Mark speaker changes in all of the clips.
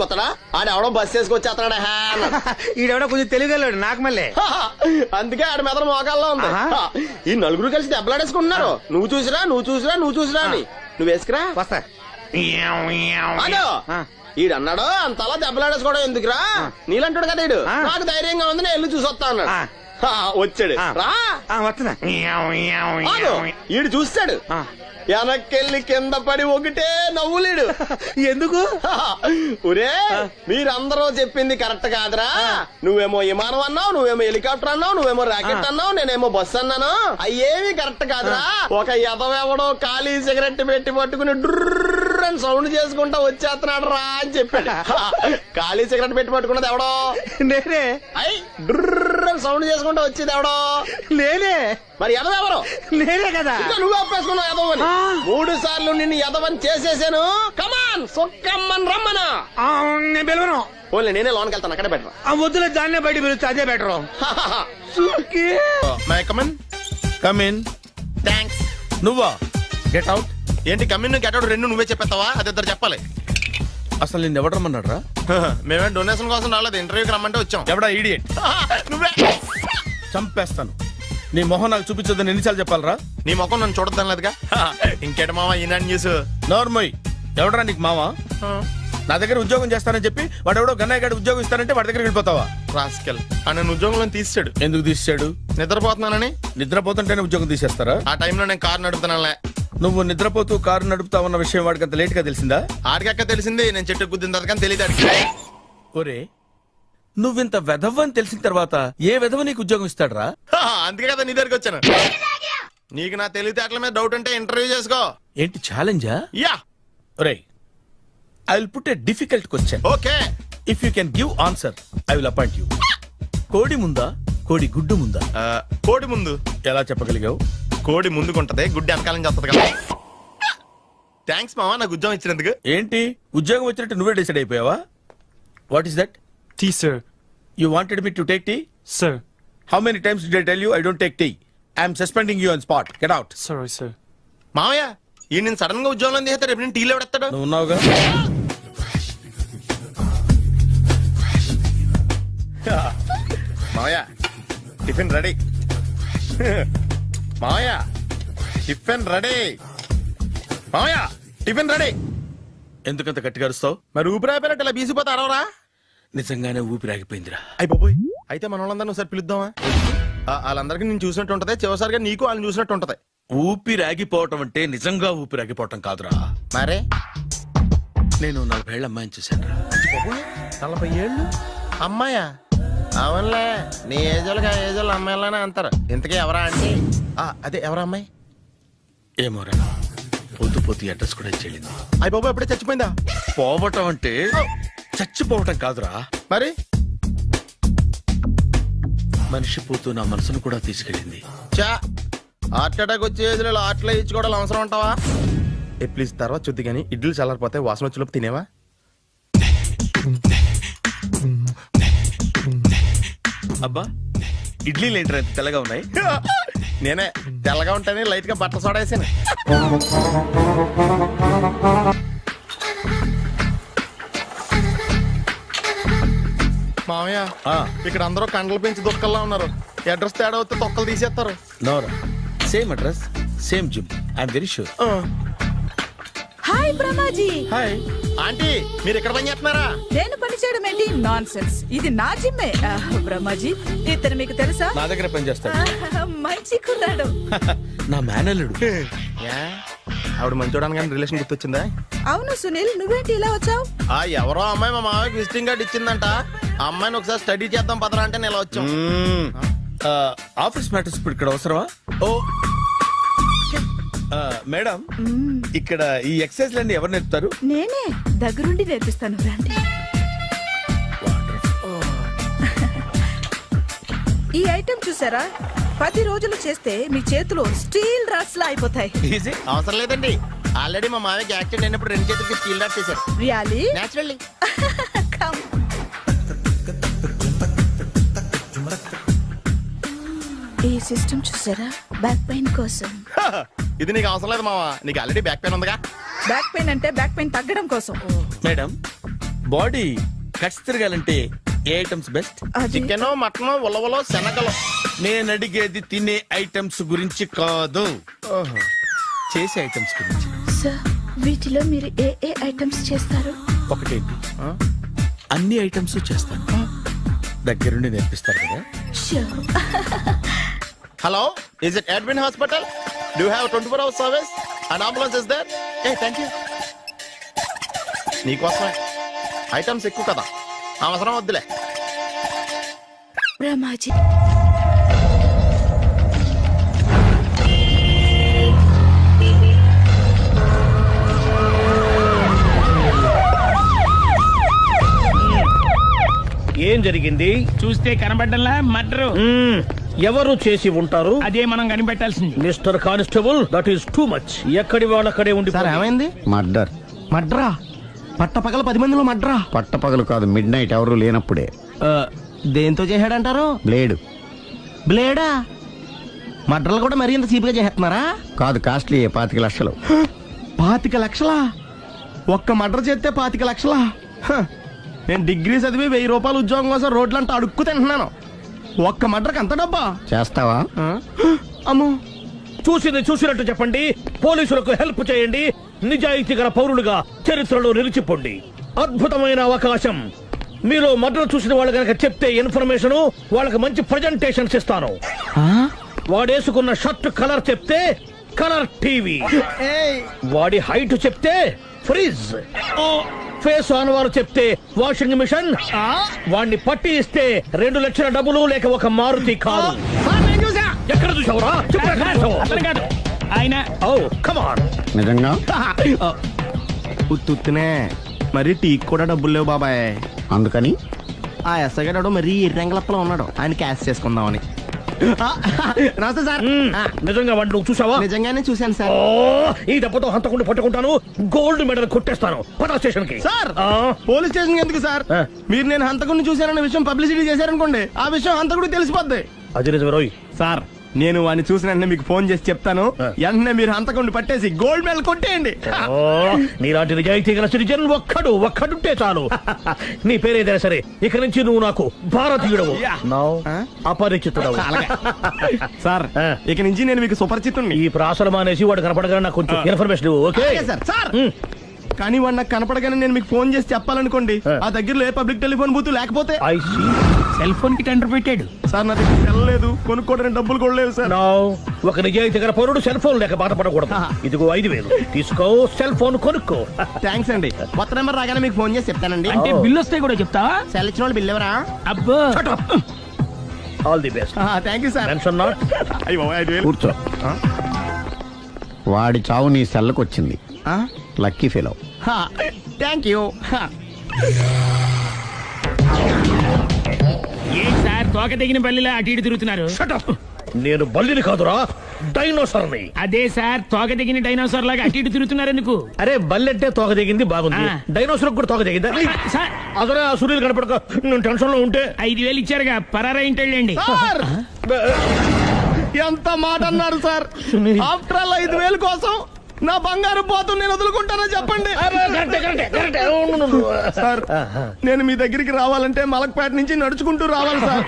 Speaker 1: కొత్తడా ఆడెవడో బస్ వేసుకొచ్చేస్తాడా
Speaker 2: ఈడెవడో కొంచెం తెలియగలడు నాకు మళ్ళీ.
Speaker 1: అందుకే ఆడ మెదడు మోకాల్లో ఉంది. ఈ నలుగురు కలిసి దెబ్బలాడేసుకుంటున్నారు. నువ్వు చూసిరా అని. నువ్వు వేసుకురా.
Speaker 2: వస్తా.
Speaker 1: ఈడన్నాడు అంతలా దెబ్బలాడేసుకోవడం ఎందుకురా, నీలంటాడు కదా ఈడు. నాకు ధైర్యంగా ఉంది, నేను వెళ్ళి చూసొస్తా అన్నాడు. వచ్చాడు రా.
Speaker 2: వస్తున్నా.
Speaker 1: ఈడు చూస్తాడు, వెనక్కెళ్ళి కింద పడి ఒకటే నవ్వులేడు.
Speaker 2: ఎందుకు?
Speaker 1: ఒరే మీరందరూ చెప్పింది కరెక్ట్ కాదురా. నువ్వేమో విమానం అన్నావు, నువ్వేమో హెలికాప్టర్ అన్నావు, నువ్వేమో రాకెట్ అన్నావు, నేనేమో బస్సు అన్నాను. అయ్యేమి కరెక్ట్ కాదురా. ఒక ఎదవెవడో ఖాళీ సిగరెట్ పెట్టి పట్టుకుని డ్రర్ అని సౌండ్ చేసుకుంటా వచ్చేస్తున్నాడు రా అని చెప్పాడు. ఖాళీ సిగరెట్ పెట్టి పట్టుకున్నది ఎవడో
Speaker 2: నేనే.
Speaker 1: అయ్యి డ్రర్ అని సౌండ్ చేసుకుంటా వచ్చేది ఎవడో నేనే. మరి ఎదవెవరు?
Speaker 2: నేనే కదా.
Speaker 1: నువ్వు అప్పేసుకున్నావు ఎదవని. 3 సార్లు నిన్ను ఎదవని చేసేసాను. కమాన్ సొక్కమ్మని రమ్మను.
Speaker 2: నేను పిలవను.
Speaker 1: ఓన్లీ నేనే లోన్కి వెళ్తాను, అక్కడే బెటర్.
Speaker 2: వద్దులే, దాన్నే బయట పిలుస్తా, అదే బెటర్.
Speaker 3: కమిన్.
Speaker 1: థ్యాంక్స్.
Speaker 3: నువ్వా? Get out.
Speaker 1: ఏంటి కమిన్ గెట్ అవుట్ రెండు నువ్వే చెప్పేస్తావా? అది ఇద్దరు చెప్పాలి.
Speaker 3: అసలు నేను ఎవడు రమ్మన్నాడు రా?
Speaker 1: మేమే డొనేషన్ కోసం రాలేదు, ఇంటర్వ్యూకి రమ్మంటే వచ్చాం.
Speaker 3: ఎవడా ఈడియట్?
Speaker 1: నువ్వే.
Speaker 3: చంపేస్తాను. నీ మొహం నాకు చూపించొద్దని ఎన్నిసార్లు చెప్పాలరా?
Speaker 1: నీ ముఖం నన్ను చూడద్దనిలేదుగా. ఇంకేట మామ ఈనాడు న్యూస్.
Speaker 3: నోర్మోయ్. ఎవడరా నీకు మావా? నా దగ్గర ఉద్యోగం చేస్తానని చెప్పి వాడు ఎవడో గన్నయ్య గారి ఉద్యోగం ఇస్తానంటే వాడి దగ్గర వెళ్ళిపోతావా?
Speaker 1: రాస్కెల్. నన్ను ఉద్యోగంలో తీసాడు.
Speaker 3: ఎందుకు తీసాడు?
Speaker 1: నిద్రపోతున్నానని.
Speaker 3: నిద్రపోతుంటేనే ఉద్యోగం తీసేస్తారా?
Speaker 1: ఆ టైంలో నేను కారు నడుపుతున్నానులే.
Speaker 3: నువ్వు నిద్రపోతూ కారు నడుపుతావన్న విషయం వాడికి అంత లేట్ గా తెలిసిందా?
Speaker 1: ఆడికక్క తెలిసింది, నేను చెట్టు గుద్దిన తర్వాత కానీ తెలియదు ఆడికి.
Speaker 3: ఒరే నువ్వింత వెధవ్వని తెలిసిన తర్వాత ఏ వెధవ నీకు ఉద్యోగం ఇస్తాడరా?
Speaker 1: అందుకే కదా నీ దగ్గరికి వచ్చాను. నీకు నా తెలివితేటల మీద డౌట్ అంటే ఇంటర్వ్యూ చేసుకో.
Speaker 3: ఏంటి ఛాలెంజా?
Speaker 1: యా.
Speaker 3: ఒరే I will put a difficult question.
Speaker 1: Okay.
Speaker 3: If you can give answer I will appoint you. కోడి ముందా కోడి గుడ్డు ముందా?
Speaker 1: కోడి ముందు.
Speaker 3: ఎలా చెప్పగలిగావు?
Speaker 1: కోడి ముందుకుంటది, గుడ్డి వెనకాలని చేస్తుంది కదా. థ్యాంక్స్ మామా నాకు ఉద్యోగం ఇచ్చినందుకు.
Speaker 3: ఏంటి ఉద్యోగం వచ్చినట్టు నువ్వే డిసైడ్ అయిపోయావా? What is that?
Speaker 4: Tea, sir.
Speaker 3: You wanted me to take tea?
Speaker 4: Sir.
Speaker 3: How many times did I tell you I don't take tea? I am suspending you on spot. Get out.
Speaker 4: Sorry, sir.
Speaker 1: మామయ్య ఈ నేను sudden గా ఉద్యోగంలో తీస్తాడు, రేపు నేను టీలో పెడతాడు.
Speaker 3: నువ్వు ఉన్నావుగా.
Speaker 1: మామయ్య టిఫిన్ రెడీ. మామయ్య టిఫిన్ రెడీ. మామయ్య టిఫిన్ రెడీ.
Speaker 3: ఎందుకంత గట్టిగా అరుస్తావు?
Speaker 1: మరి ఊపిరి అయిపోయినట్టు ఇలా బీసిపోతే అరవరా?
Speaker 3: నిజంగానే ఊపిరాగిపోయిందిరా.
Speaker 1: అయ్యి బాబోయ్, అయితే మన వాళ్ళందరినీ ఒకసారి పిలుద్దామా? వాళ్ళందరికీ నేను చూసినట్టు ఉంటది, చివరిసారిగా నీకు వాళ్ళని చూసినట్టు ఉంటది.
Speaker 3: ఊపిరాగిపోవటం అంటే నిజంగా ఊపిరాగిపోవటం కాదురా.
Speaker 1: మరే
Speaker 3: నేను 40 ఏళ్ల అమ్మాయిని చూశాను.
Speaker 1: 40 ఏళ్ళు అమ్మాయా? అవునులే, నీ ఏజోళ్ళకి ఆ ఏజోళ్ళు అమ్మాయిలానే అంటారు. ఇంతకీ ఎవరా అంటే? అదే ఎవరా అమ్మాయి?
Speaker 3: ఏమోరా, పొద్దు పొద్దు అడ్రస్ కూడా చెల్లింది.
Speaker 1: అయ్యి బాబు ఎప్పుడే చచ్చిపోయిందా?
Speaker 3: పోవటం అంటే చచ్చిపోవటం కాదురా.
Speaker 1: మరి
Speaker 3: మనిషి పోతూ నా మనసును కూడా తీసుకెళ్ళింది.
Speaker 1: చా హార్ట్ అటాక్ వచ్చే ఏజ్లో హార్ట్లో ఇచ్చుకోవడం అవసరం ఉంటావా? ప్లీజ్ తర్వాత చూద్ది కానీ ఇడ్లు చల్లారిపోతే వాసన వచ్చేలోపు తినేవా?
Speaker 3: అబ్బా ఇడ్లీలు ఏంటంటే ఎంత తెల్లగా ఉన్నాయి?
Speaker 1: నేనే తెల్లగా ఉంటానే లైట్ గా బట్టలు సోడా వేసాను. మామయ్య ఇక్కడ అందరూ కండలు పెంచి దుక్కల్లా ఉన్నారు. అడ్రస్ తేడా వస్తే తొక్కలు తీసేస్తారు.
Speaker 3: నోరా same address same gym. I'm very sure.
Speaker 5: Hi Brahmaji.
Speaker 3: Hi
Speaker 1: aunty, మీరు ఇక్కడ పని చేస్తున్నారా?
Speaker 5: నేను పని చేయడం ఏంటి? Nonsense. ఇది నా జిమ్మే. బ్రహ్మాజీ ఇతను మీకు తెలుసా?
Speaker 3: నా దగ్గర పని చేస్తాడు.
Speaker 5: మంచి కుర్రాడు.
Speaker 3: నా మేనల్లుడు.
Speaker 1: ఆవిడ మంచి చూడడానికి రిలేషన్ గుర్తొచ్చిందా?
Speaker 5: అవును సునీల్, నువ్వేంటి ఇలా వచ్చావు?
Speaker 1: ఎవరో అమ్మాయి మా మామయ్యకి విజిటింగ్ కార్డు ఇచ్చిందంట. ఆ అమ్మాయిని ఒకసారి స్టడీ చేద్దాం పదరా అంటే నేను ఇలా వచ్చాం.
Speaker 3: ఆఫీస్ మ్యాటర్స్ ఇప్పుడు ఇక్కడ అవసరమా? ఓ మేడం, ఇక్కడ ఈ ఎక్సర్సైజ్ లన్నీ ఎవరు నేర్పుతారు?
Speaker 5: నేనే దగ్గరుండి నేర్పిస్తాను, రండి. ఈ ఐటెం చూసారా? 10 రోజులు చేస్తే మీ చేతులు స్టీల్ రాట్స్ లా అయిపోతాయి.
Speaker 1: అవసరం లేదండి, ఆల్రెడీ మా మామయ్యకి యాక్సిడెంట్ అయినప్పుడు 2 చేతులకి స్టీల్ రాట్ చేశారు.
Speaker 5: రియల్లీ?
Speaker 1: నేచురల్లీ.
Speaker 5: ఈ సిస్టమ్ చూసారా? బ్యాక్ పెయిన్ కోసం.
Speaker 1: ఇది నీకు అవసరం లేదు మావా, నీకు ఆల్రెడీ బ్యాక్ పెయిన్ ఉందిగా.
Speaker 5: బ్యాక్ పెయిన్ అంటే బ్యాక్ పెయిన్ తగ్గడం కోసం.
Speaker 3: మేడం బాడీ కట్స్ తిరగాలంటే ఏ ఐటమ్స్ బెస్ట్?
Speaker 5: అది
Speaker 1: చికెన్ మటన్ ఉలవలో శనగలు.
Speaker 3: నేను అడిగేది తినే ఐటమ్స్ గురించి కాదు, చేసే ఐటమ్స్ గురించి.
Speaker 4: సార్ వీటిలో మీరు ఏ ఏ ఐటమ్స్ చేస్తారు?
Speaker 3: ఒకటేంటి, అన్ని ఐటమ్స్ చేస్తాను. దగ్గరుండి నేర్పిస్తారు కదా.
Speaker 4: Sure.
Speaker 1: Hello, is it admin hospital? Do have 24 hours service? And ambulance is there? ఏ థ్యాంక్ యూ. నీకోసమే ఐటమ్స్ ఎక్కువ కదా, అవసరం వద్దులే.
Speaker 4: రమాజీ
Speaker 2: ఏం జరిగింది?
Speaker 6: చూస్తే కనబడ్డంలా మర్డరు.
Speaker 2: ఎవరు చేసి ఉంటారు?
Speaker 6: అదే మనం కనిపెట్టాల్సింది.
Speaker 2: Mister constable, that is too much. ఎక్కడి వాళ్ళక్కడే ఉండి
Speaker 7: ఏమైంది? మర్డర్.
Speaker 2: మడ్రా పట్టపగల 10 మందిలో మడ్రా.
Speaker 7: పట్టపగలు కాదు, మిడ్ నైట్ ఎవరు లేనప్పుడే.
Speaker 2: దేంతో చేశాడంటారు?
Speaker 7: బ్లేడ్.
Speaker 2: బ్లేడా? మడ్రలు కూడా మరీ ఇంత చీప్ గా చేస్తున్నారా?
Speaker 7: కాదు, కాస్ట్లీ 25 లక్షలు.
Speaker 2: 25 లక్షలా? ఒక్క మడ్ర చేస్తే 25 లక్షలా? హ, నేను డిగ్రీ చదివి 1000 రూపాయలు ఉద్యోగం కోసం రోడ్లంతా అడుక్కు తింటున్నాను. ఒక్క మడ్రకు అంత డబ్బా?
Speaker 7: చేస్తావా?
Speaker 2: అమ్మో, చూసింది చూసినట్టు చెప్పండి. పోలీసులకు హెల్ప్ చేయండి. నిజాయితీ గల పౌరులుగా చరిత్రలో నిలిచిపోండి. అద్భుతమైన అవకాశం. మీరు మర్డర్ చూసిన వాళ్ళు కనుక చెప్తే ఇన్ఫర్మేషన్, వాళ్ళకి మంచి ప్రజెంటేషన్స్ ఇస్తాను. వాడేసుకున్న షర్ట్ కలర్ చెప్తే కలర్ టీవీ, వాడి హైట్ చెప్తే ఫ్రిజ్, ఫేస్ ఆన్ వారు చెప్తే వాషింగ్ మిషన్, వాడిని పట్టి ఇస్తే 2 లక్షల డబ్బులు లేక ఒక మారుతి కారు. ఎక్కడ చూసావురా?
Speaker 6: అతను కాదు ఆయన.
Speaker 2: Oh come on.
Speaker 7: నిజంగా?
Speaker 2: ఉత్తునే మరి టీకి కూడా డబ్బులు లేవు బాబాయ్.
Speaker 7: అందుకని
Speaker 2: ఆ ఎస్ఐగాడు మరీ ఎర్రంగలప్పలో ఉన్నాడు, ఆయన క్యాష్ చేసుకుందామని. నమస్తే సార్. నిజంగా వాడిని నువ్వు చూసావా? నిజంగానే చూశాను సార్. ఈ దెబ్బతో హంతకుండా పట్టుకుంటాను, గోల్డ్ మెడల్ కొట్టేస్తాను. పటా స్టేషన్ కి. సార్ పోలీస్ స్టేషన్ ఎందుకు సార్? మీరు నేను హంతకుడిని చూశానన్న విషయం పబ్లిసిటీ చేశారనుకోండి, ఆ విషయం హంతకుడికి తెలిసిపోద్ది. అది నిజమే రోయ్. సార్ నేను వాడిని చూసిన వెంటనే మీకు ఫోన్ చేసి చెప్తాను. వెంటనే మీరు హంతకుడిని పట్టేసి గోల్డ్ మెడల్ కొట్టేయండి. నీలాంటి నిజాయితీ గల సిటిజన్ ఒక్కడుంటే చాలు. నీ పేరేదైనా సరే, ఇక నుంచి నువ్వు నాకు భారతీయుడవు, అపరిచితుడవు. సార్ ఇక నుంచి నేను మీకు సుపరిచితుడిని. ఈ ప్రాసలు మానేసి వాడు కనపడగానే నాకు కొంచెం ఇన్ఫర్మేషన్. Okay sir. కానీ వాడు నాకు కనపడగానే నేను మీకు ఫోన్ చేసి చెప్పాలనుకోండి, ఆ దగ్గరలో ఏ పబ్లిక్ టెలిఫోన్ బూత్ లేకపోతే.
Speaker 6: సెల్ ఫోన్ కి టెండర్ పెట్టాడు
Speaker 2: సార్. నా దగ్గర సెల్ లేదు, కొనుక్కోవడానికి డబ్బులు కూడా లేవు సార్. ఒక నిజాయితీ గల పౌరుడు సెల్ ఫోన్ లేక బాధపడకూడదు. ఇదిగో 5000 తీసుకో, సెల్ ఫోన్ కొనుక్కో. థ్యాంక్స్ అండి. కొత్త నెంబర్ రాగానే మీకు ఫోన్ చేసి చెప్తానండి.
Speaker 6: అంటే బిల్లు వస్తే కూడా చెప్తావా?
Speaker 2: సెల్ ఇచ్చిన వాళ్ళు బిల్ ఎవరా?
Speaker 6: అబ్బో,
Speaker 2: all the best. Thank you sir.
Speaker 7: కూర్చో. వాడి చావు నీ సెల్లకు వచ్చింది. Lucky fellow.
Speaker 2: Thank you.
Speaker 6: ఏం సార్ తోక తెగిన బల్లిలా అటు ఇటు తిరుగుతున్నారు?
Speaker 2: నేను బల్లిని కాదురా, డైనోసార్ని.
Speaker 6: అదే సార్, తోక తెగిన డైనోసార్ లాగా అటు ఇటు తిరుగుతున్నారు ఎందుకు?
Speaker 2: అరే బల్లెట్టే తోక తెగింది బాగుంది, డైనోసార్ కూడా తోక తెగిందా?
Speaker 6: సార్
Speaker 2: అదరే ఆ సూర్యులు కనపడక నేను టెన్షన్ లో ఉంటే.
Speaker 6: 5000 ఇచ్చారుగా, పరారా ఇంటండి.
Speaker 2: ఎంత మాట అన్నారు సార్? ఆఫ్టర్ ఆల్ 5000 కోసం నా బంగారు పోతు నేను వదులుకుంటానని చెప్పండి సార్. నేను మీ దగ్గరికి రావాలంటే మలక్పేట నుంచి నడుచుకుంటూ రావాలి సార్.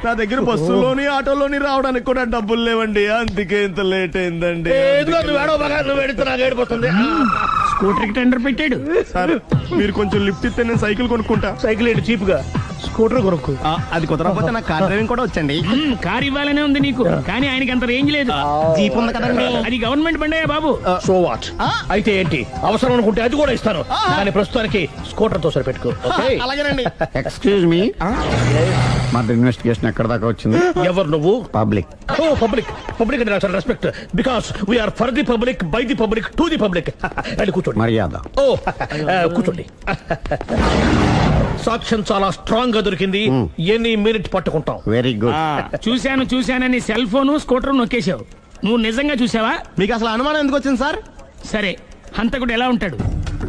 Speaker 2: నా దగ్గర బస్సులోని ఆటోలోని రావడానికి కూడా డబ్బులు లేవండి, అందుకే ఇంత లేట్ అయిందండి.
Speaker 6: స్కూటర్ కి టెండర్ పెట్టాడు
Speaker 2: సార్. మీరు కొంచెం లిఫ్ట్ ఇస్తే నేను సైకిల్ కొనుక్కుంటా. సైకిల్ ఏంటి చీప్ గా? స్కూటర్ కొనుక్కు. అది కుదరకపోతే నాకు కార్ డ్రైవింగ్ కూడా వచ్చండి.
Speaker 6: కార్ ఇవ్వాలనే ఉంది నీకు, కానీ ఆయనకి అంత రేంజ్ లేదు.
Speaker 2: జీప్ ఉంది కదండి.
Speaker 6: అది గవర్నమెంట్ బండయా బాబు.
Speaker 2: So what? అయితే ఏంటి, అవసరం అనుకుంటే అది కూడా ఇస్తాను, కానీ ప్రస్తుతానికి స్కూటర్ తో సరిపెట్టుకో. అలాగేనండి.
Speaker 7: ఎక్స్క్యూజ్ మీ, మర్డర్ ఇన్వెస్టిగేషన్ ఎక్కడ దాకా వచ్చింది?
Speaker 2: ఎవరు నువ్వు?
Speaker 7: పబ్లిక్.
Speaker 2: ఓ పబ్లిక్. పబ్లిక్ అంటే నాకు respect, because we are for the public, by the public, to the public. అని కూర్చోండి.
Speaker 7: మర్యాద.
Speaker 2: ఓ కూర్చోండి. సాక్ష్యం చాలా స్ట్రాంగ్ గా దొరికింది, ఎనీ మినిట్ పట్టుకుంటాం.
Speaker 7: Very good.
Speaker 6: చూశానని సెల్ ఫోన్ స్కూటర్ నొక్కేశావు. నువ్వు నిజంగా చూసావా?
Speaker 2: మీకు అసలు అనుమానం ఎందుకు వచ్చింది సార్?
Speaker 6: సరే, హంతకుడు ఎలా ఉంటాడు?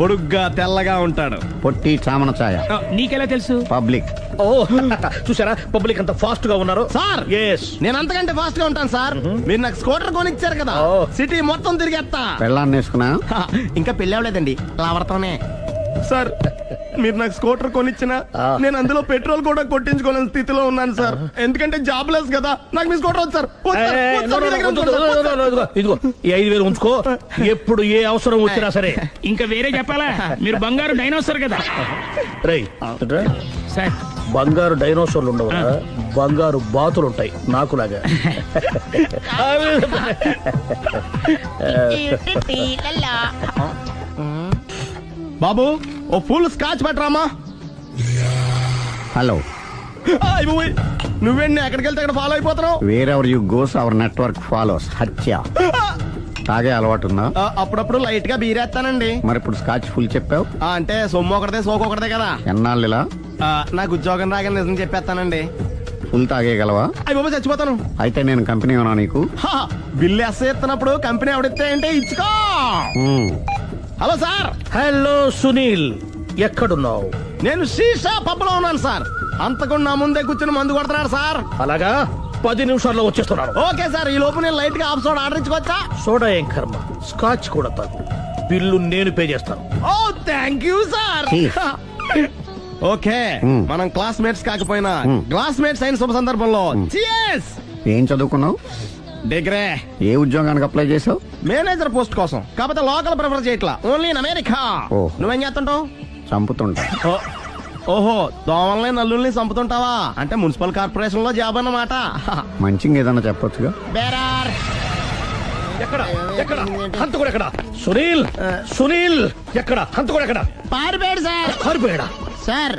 Speaker 2: పొడుగ్గా తెల్లగా ఉంటాడు.
Speaker 7: పొట్టి చామన ఛాయ.
Speaker 6: నీకెలా తెలుసు?
Speaker 7: పబ్లిక్.
Speaker 2: ఓ చూసారా, పబ్లిక్ అంత ఫాస్ట్ గా ఉన్నారు సార్. ఎస్, నేను అంతకంటే ఫాస్ట్ గా ఉంటాను సార్. మీరు నాకు స్కూటర్ కొనిచ్చారు కదా, సిటీ మొత్తం తిరిగేస్తా.
Speaker 7: పెళ్ళాన్ని వేసుకున్నా?
Speaker 2: ఇంకా పెళ్ళి అవ్వలేదండి, లావర్తోనే.
Speaker 1: సార్ మీరు నాకు స్కూటర్ కొనిచ్చిన నేను అందులో పెట్రోల్ కూడా కొట్టించుకోలేని స్థితిలో ఉన్నాను సార్. ఎందుకంటే జాబ్ లెస్ కదా. నాకు మీ స్కూటర్ వద్దు సార్. వద్దు సార్. వద్దు సార్. మీ దగ్గర ఉంది సార్. వద్దు సార్.
Speaker 2: ఇదిగో ఈ 5,000 ఉంచుకో. ఎప్పుడు ఏ అవసరం వచ్చినా సరే.
Speaker 6: ఇంకా వేరే చెప్పాలా? మీరు బంగారు డైనోసార్ కదా
Speaker 2: రేయ్
Speaker 6: సార్.
Speaker 2: బంగారు డైనోసార్లు ఉండవు, బంగారు బాతులు ఉంటాయి నాకులాగా.
Speaker 1: బాబు ఓ ఫుల్ స్కాచ్ పెట్టరామా.
Speaker 7: హలో,
Speaker 1: నువ్వేండి ఎక్కడికి వెళ్తే అక్కడ ఫాలో అయిపోతున్నావు?
Speaker 7: Wherever you goes our network follows. హత్య. తాగే అలవాటు ఉందా?
Speaker 1: అప్పుడప్పుడు లైట్ గా బీరేస్తానండి.
Speaker 7: మరి ఇప్పుడు స్కాచ్ ఫుల్ చెప్పావు.
Speaker 1: అంటే సొమ్ము ఒకటిదే సోకు ఒకటిదే కదా.
Speaker 7: ఎన్నాళ్ళు ఇలా?
Speaker 1: నాకు ఉద్యోగం రాగానే నిజం చెప్పేస్తానండి.
Speaker 7: ఫుల్ తాగేయగలవా?
Speaker 1: అయ్యి బాబా చచ్చిపోతాను.
Speaker 7: అయితే నేను కంపెనీ ఉన్నా నీకు.
Speaker 1: బిల్లు ఎస్ ఎత్తినప్పుడు కంపెనీ ఎవడిస్తే అంటే ఇచ్చుకో. Hello sir.
Speaker 2: హలో సునీల్, ఎక్కడున్నావు?
Speaker 1: నేను శీషా పబ్ లో ఉన్నాను సార్. అంతకుండా నా ముందే కూర్చుని మందు కొడుతున్నాడు సార్.
Speaker 2: అలాగా, 10 నిమిషాల్లో వచ్చేస్తున్నాను.
Speaker 1: Okay sir. ఈ లోపు నేను లైట్ గా ఆఫ్ సోడా ఆర్డర్ ఇచ్చుకోవచ్చా?
Speaker 2: సోడా ఏం కర్మ, స్కాచ్ కూడా తాగు. బిల్లు నేను పే చేస్తాను.
Speaker 1: ఓ థ్యాంక్ యూ సార్. ఓకే, మనం క్లాస్మేట్స్ కాకపోయినా క్లాస్మేట్స్ అయిన శుభ సందర్భంలో cheers.
Speaker 7: ఏం చదువుకున్నావు?
Speaker 1: డిగ్రీ.
Speaker 7: ఏ ఉద్యోగానికి అప్లై చేసావు?
Speaker 1: మేనేజర్ పోస్ట్ కోసం. కాకపోతే లోకల్ ప్రిఫర్ చేయట్లా, ఓన్లీ ఇన్ అమెరికా.
Speaker 7: ఓ.
Speaker 1: నువ్వేం చేస్తుంటావు?
Speaker 7: చంపుతుంటా.
Speaker 1: ఓహో, దోమల్ని నల్లుల్ని చంపుతుంటావా? అంటే మున్సిపల్ కార్పొరేషన్ లో జాబ్ అన్నమాట.
Speaker 7: మంచిగా ఏదన్నా చెప్పొచ్చుగా.
Speaker 1: బేరార్.
Speaker 2: ఎక్కడ ఎక్కడ హంతకుడు ఎక్కడ? సునీల్, సునీల్ ఎక్కడ? హంతకుడు ఎక్కడ?
Speaker 1: పారిపోయాడు సార్.
Speaker 2: పారిపోయాడా?
Speaker 1: సార్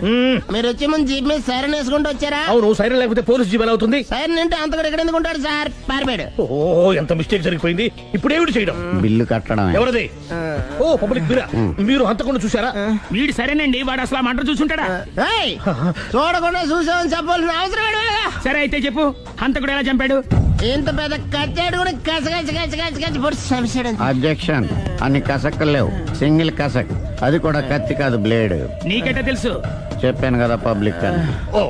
Speaker 1: మీరు వచ్చే ముందు జీప్ మీద సైరన్ వేసుకుంటూ వచ్చారా?
Speaker 2: అవును, సైరన్ లేకపోతే పోలీస్ జీబ్ ఎలా అవుతుంది?
Speaker 1: సైరన్ అంటే అంతకుడు ఎక్కడ ఎందుకు ఉంటాడు సార్? పారిపోయాడు.
Speaker 2: ఓ, ఎంత మిస్టేక్ జరిగిపోయింది. ఇప్పుడు ఏమిటి చేయడం?
Speaker 7: బిల్లు కట్టడమే.
Speaker 2: ఎవరిది? ఓ, పబ్లిక్ బిరా. మీరు హంతకుండా చూసారా?
Speaker 6: వీడు సరేనండి, వాడు అసలు ఆ మంట చూసుంటాడా?
Speaker 1: ఏయ్, చూడకుండా చూసామని చెప్పాల్సిన అవసరం ఏంటి?
Speaker 6: సరే అయితే చెప్పు, హంతకుడు ఎలా చంపాడు?
Speaker 1: ఇంత పెద్ద కచ్చాడు కూడా కచ్చ పొడి సమస్య.
Speaker 7: అబ్జెక్షన్. అన్ని కసక్కలు లేవు, సింగిల్ కసక్. అది కూడా కత్తి కాదు, బ్లేడ్.
Speaker 6: నీకెట్టా తెలుసు?
Speaker 7: చెప్పాను కదా పబ్లిక్ అని.
Speaker 2: ఓ,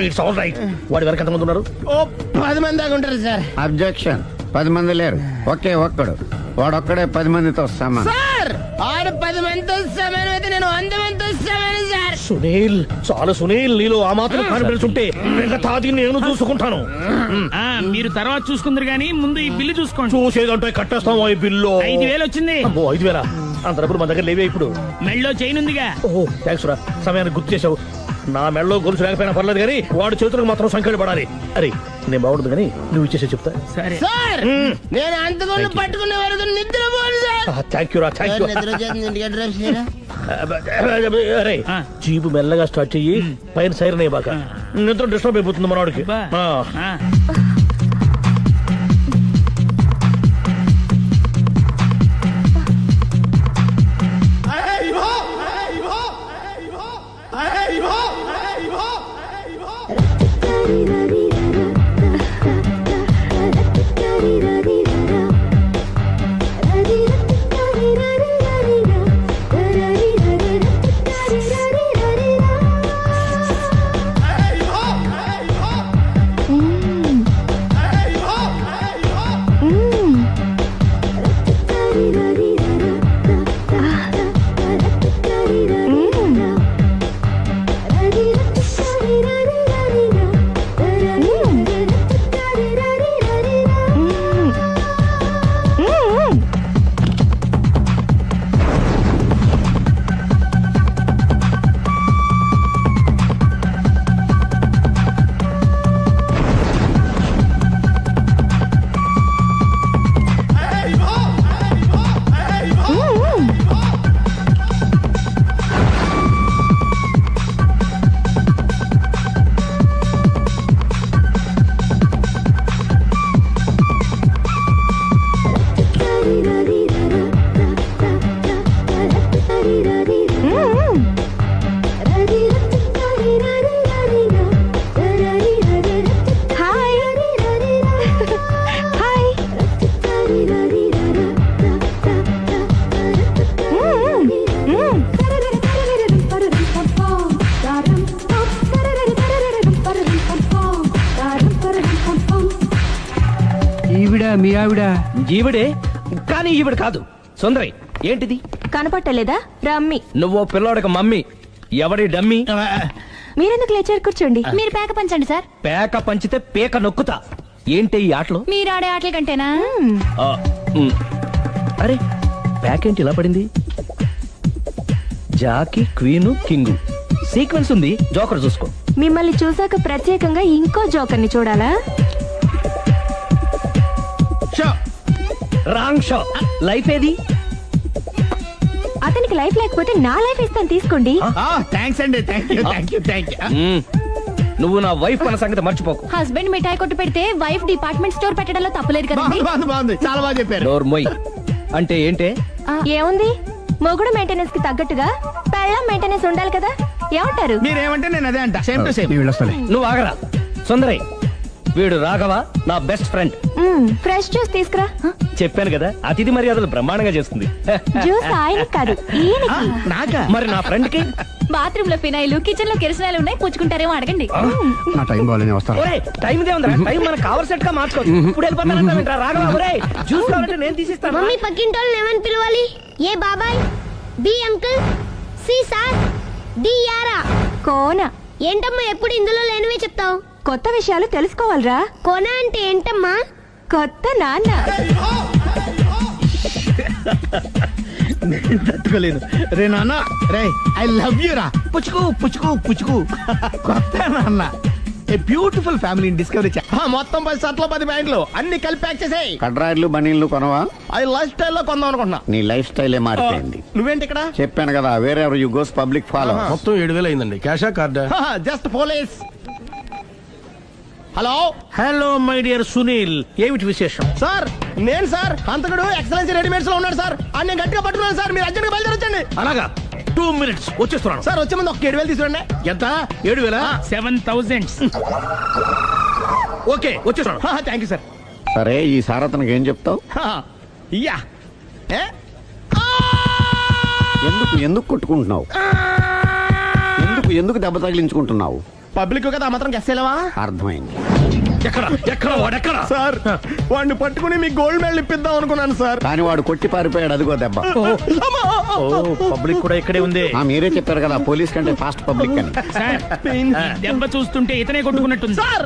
Speaker 2: ఇట్స్ ఆల్ రైట్. వాడి వరకు ఎంతమంది ఉన్నారు?
Speaker 1: ఓ 10 మంది దాకా ఉంటారు సార్.
Speaker 7: అబ్జెక్షన్. 10 మంది లేరు, ఒకే ఒక్కడు. వాడొక్కడే 10 మందితో సమానం.
Speaker 1: సార్ ఆడు 10 మందితో సమానం అయితే నేను 100 మందితో సమానం సార్.
Speaker 2: సునీల్, చాలు సునీల్, నీలో ఆ మాత్రం కాన్ఫిడెన్స్ ఉంటే మిగతాది నేను చూసుకుంటాను.
Speaker 6: మీరు తర్వాత చూసుకుందరు గానీ ముందు ఈ బిల్లు చూసుకోండి.
Speaker 2: చూసేదంటే కట్టేస్తాం ఈ బిల్లు.
Speaker 6: 5,000 వచ్చింది.
Speaker 2: 5,000? అంత డబ్బులు మన దగ్గర లేవే ఇప్పుడు.
Speaker 6: మెళ్ళో చైన్ ఉందిగా.
Speaker 2: ఓహో, థ్యాంక్స్ రా, సమయానికి గుర్తు చేసావు. నా మెడలో గొలుసు లేకపోయినా పర్లేదు కానీ వాడి చేతులకు మాత్రం సంఖ్యలు పడాలి. అరే, నేను బాగుండదు కానీ నువ్వు ఇచ్చేసే చెప్తా.
Speaker 6: సరే
Speaker 1: సార్ నేను అంతకుండా పట్టుకునే వరకు నిద్రపోను సార్.
Speaker 2: థ్యాంక్ యూ రా, థ్యాంక్ యూ.
Speaker 1: నిద్ర వచ్చేస్తుంది, ఇంటికి అడ్రస్ చేయరా?
Speaker 2: అరే,
Speaker 6: ఆ.
Speaker 2: జీబు మెల్లగా స్టార్ట్ చెయ్యి, పైన సైరన్ అయ్యాక నిద్ర డిస్టర్బ్ అయిపోతుంది మనవాడికి.
Speaker 6: బా.
Speaker 2: ఆ.
Speaker 6: ఆ.
Speaker 8: మీ ఆవిడ
Speaker 2: ఈవిడే, కానీ ఈవిడ కాదు. సుందరి, ఏంటిది?
Speaker 8: కనపట్టలేదా? రమ్మి.
Speaker 2: నువ్వు పిల్లోడికి మమ్మీ. ఎవడి డమ్మీ?
Speaker 8: మీరెందుకు లేచారు? కూర్చోండి. మీరు పేక పంచండి సార్.
Speaker 2: పేక పంచితే పేక నొక్కుతా. ఏంటి ఈ ఆటలు?
Speaker 8: మీరు ఆడే ఆటల కంటేనా?
Speaker 2: ఆ, అరే ప్యాకేంటి ఇలా పడింది? జాకి, క్వీను, కింగు సీక్వెన్స్ ఉంది. జోకర్ చూసుకో.
Speaker 8: మిమ్మల్ని చూసాక ప్రత్యేకంగా ఇంకో జోకర్ని చూడాలా?
Speaker 2: Wrong show. లైఫ్ ఏది?
Speaker 8: అతనికి లైఫ్ లేకపోతే నా లైఫ్ ఇస్తాను, తీసుకోండి.
Speaker 2: థ్యాంక్స్ అండి. Thank you. నువ్వు నా వైఫ్ అన్న సంగతి మర్చిపోకు.
Speaker 8: హస్బెండ్ మిఠాయి కొట్టు పెడితే వైఫ్ డిపార్ట్మెంట్ స్టోర్ పెట్టడంలో తప్పలేదు కదండి.
Speaker 2: బాగుంది, చాలా బాగా చెప్పారు. డోర్ మొయ్. అంటే ఏంటే?
Speaker 8: ఏముంది, మొగుడు మెయింటెనెన్స్ కి తగ్గట్టుగా పెళ్ళాం మెయింటెనెన్స్ ఉండాలి కదా. ఏమంటారు?
Speaker 2: మీరేమంటే నేను అదే అంట. Same to same. నువ్వు ఆగరా సుందరై. వీడు రాఘవ, నా బెస్ట్ ఫ్రెండ్.
Speaker 8: ఫ్రెష్ జ్యూస్ తీసుకురా.
Speaker 2: చెప్పాను కదా, అతిథి మర్యాదలు బ్రహ్మాండంగా చేస్తుంది.
Speaker 8: జ్యూస్ ఆయన కాదు, ఈయనకి.
Speaker 2: నాకా? మరి నా ఫ్రెండ్ కి?
Speaker 8: బాత్రూమ్ లో ఫినాయిల్, కిచెన్ లో కిరసనాయిలు ఉన్నాయి, పుచ్చుకుంటారేమో అడగండి.
Speaker 7: నా టైం బాగాలేని వస్తాను.
Speaker 2: ఒరే టైం ఇదే ఉందిరా. టైం మనకు కవర్ సెట్ గా మార్చుకోవచ్చు. ఇప్పుడు వెళ్ళిపోతానంటా రాఘవ. ఒరే జ్యూస్ కావాలంటే నేను తీసిస్తాను.
Speaker 9: మమ్మీ పక్కింటోళ్ళని ఏమని పిలవాలి? ఏ బాబాయ్, B uncle, C sir, D యారా.
Speaker 8: కోన.
Speaker 9: ఏంటమ్మా ఎప్పుడు ఇందులో లేనివే చెప్తావు?
Speaker 8: కొత్త విషయాలు తెలుసుకోవాలిరా.
Speaker 9: కోన అంటే ఏంటమ్మా?
Speaker 8: కొత్త నాన్న.
Speaker 2: తట్టుకోలేదు రే నాన్న. రే ఐ లవ్ యూ రా. పుచ్చుకు పుచ్చుకు పుచ్చుకు. కొత్త నాన్న. A beautiful family discovery. మొత్తం 10 షర్ట్లు 10 ప్యాంట్లు అన్ని కలిపి ప్యాక్ చేసేయ్.
Speaker 7: కడ్రాయిలు బనీళ్లు కొనవా?
Speaker 2: అది లైఫ్ స్టైల్ లో కొందాం అనుకుంటున్నా.
Speaker 7: నీ లైఫ్ స్టైలే మారిపోయింది.
Speaker 2: నువ్వేంటి ఇక్కడ?
Speaker 7: చెప్పాను కదా, వేరే యు గోస్ పబ్లిక్ ఫాలో.
Speaker 3: మొత్తం 7,000 అయిందండి. క్యాషా కార్డా?
Speaker 2: Just police. Hello my dear Sunil, ఏమిటి విశేషం? సార్ నేను సార్ హంతకుడు ఎక్సలెన్సీ రెడీమేడ్స్ లో ఉన్నాడు సార్. అని నేను గట్టిగా పట్టుకున్నాను సార్. మీరు అర్జెంట్ గా బయలుదేరొచ్చండి. అలాగా 2 minutes వచ్చేస్తున్నాను సార్. వచ్చే ముందు ఒక 7,000 తీసుకురండి. ఎంత? 7,000?
Speaker 6: 7,000.
Speaker 2: ఓకే వచ్చేస్తున్నాను. Thank you sir.
Speaker 7: సరే ఈ సార్ అతనికి ఏం చెప్తావు?
Speaker 2: యా.
Speaker 7: ఎందుకు కొట్టుకుంటున్నావు? ఎందుకు దెబ్బ తగిలించుకుంటున్నావు?
Speaker 2: పబ్లిక్ కదా మాత్రం గెస్సేలవా?
Speaker 7: అర్థమైంది.
Speaker 2: ఎక్కడ సార్? వాడిని పట్టుకుని మీ గోల్డ్ మెడల్ ఇప్పిద్దాం అనుకున్నాను సార్.
Speaker 7: కానీ వాడు కొట్టి పారిపోయాడు. అదిగో దెబ్బ.
Speaker 2: పబ్లిక్ కూడా ఇక్కడే ఉంది.
Speaker 7: మీరే చెప్పారు కదా పోలీస్ కంటే ఫాస్ట్ పబ్లిక్ అని.
Speaker 6: సార్, ఈ దెబ్బ చూస్తుంటే ఇతనే కొట్టుకున్నట్టుంది.
Speaker 2: సార్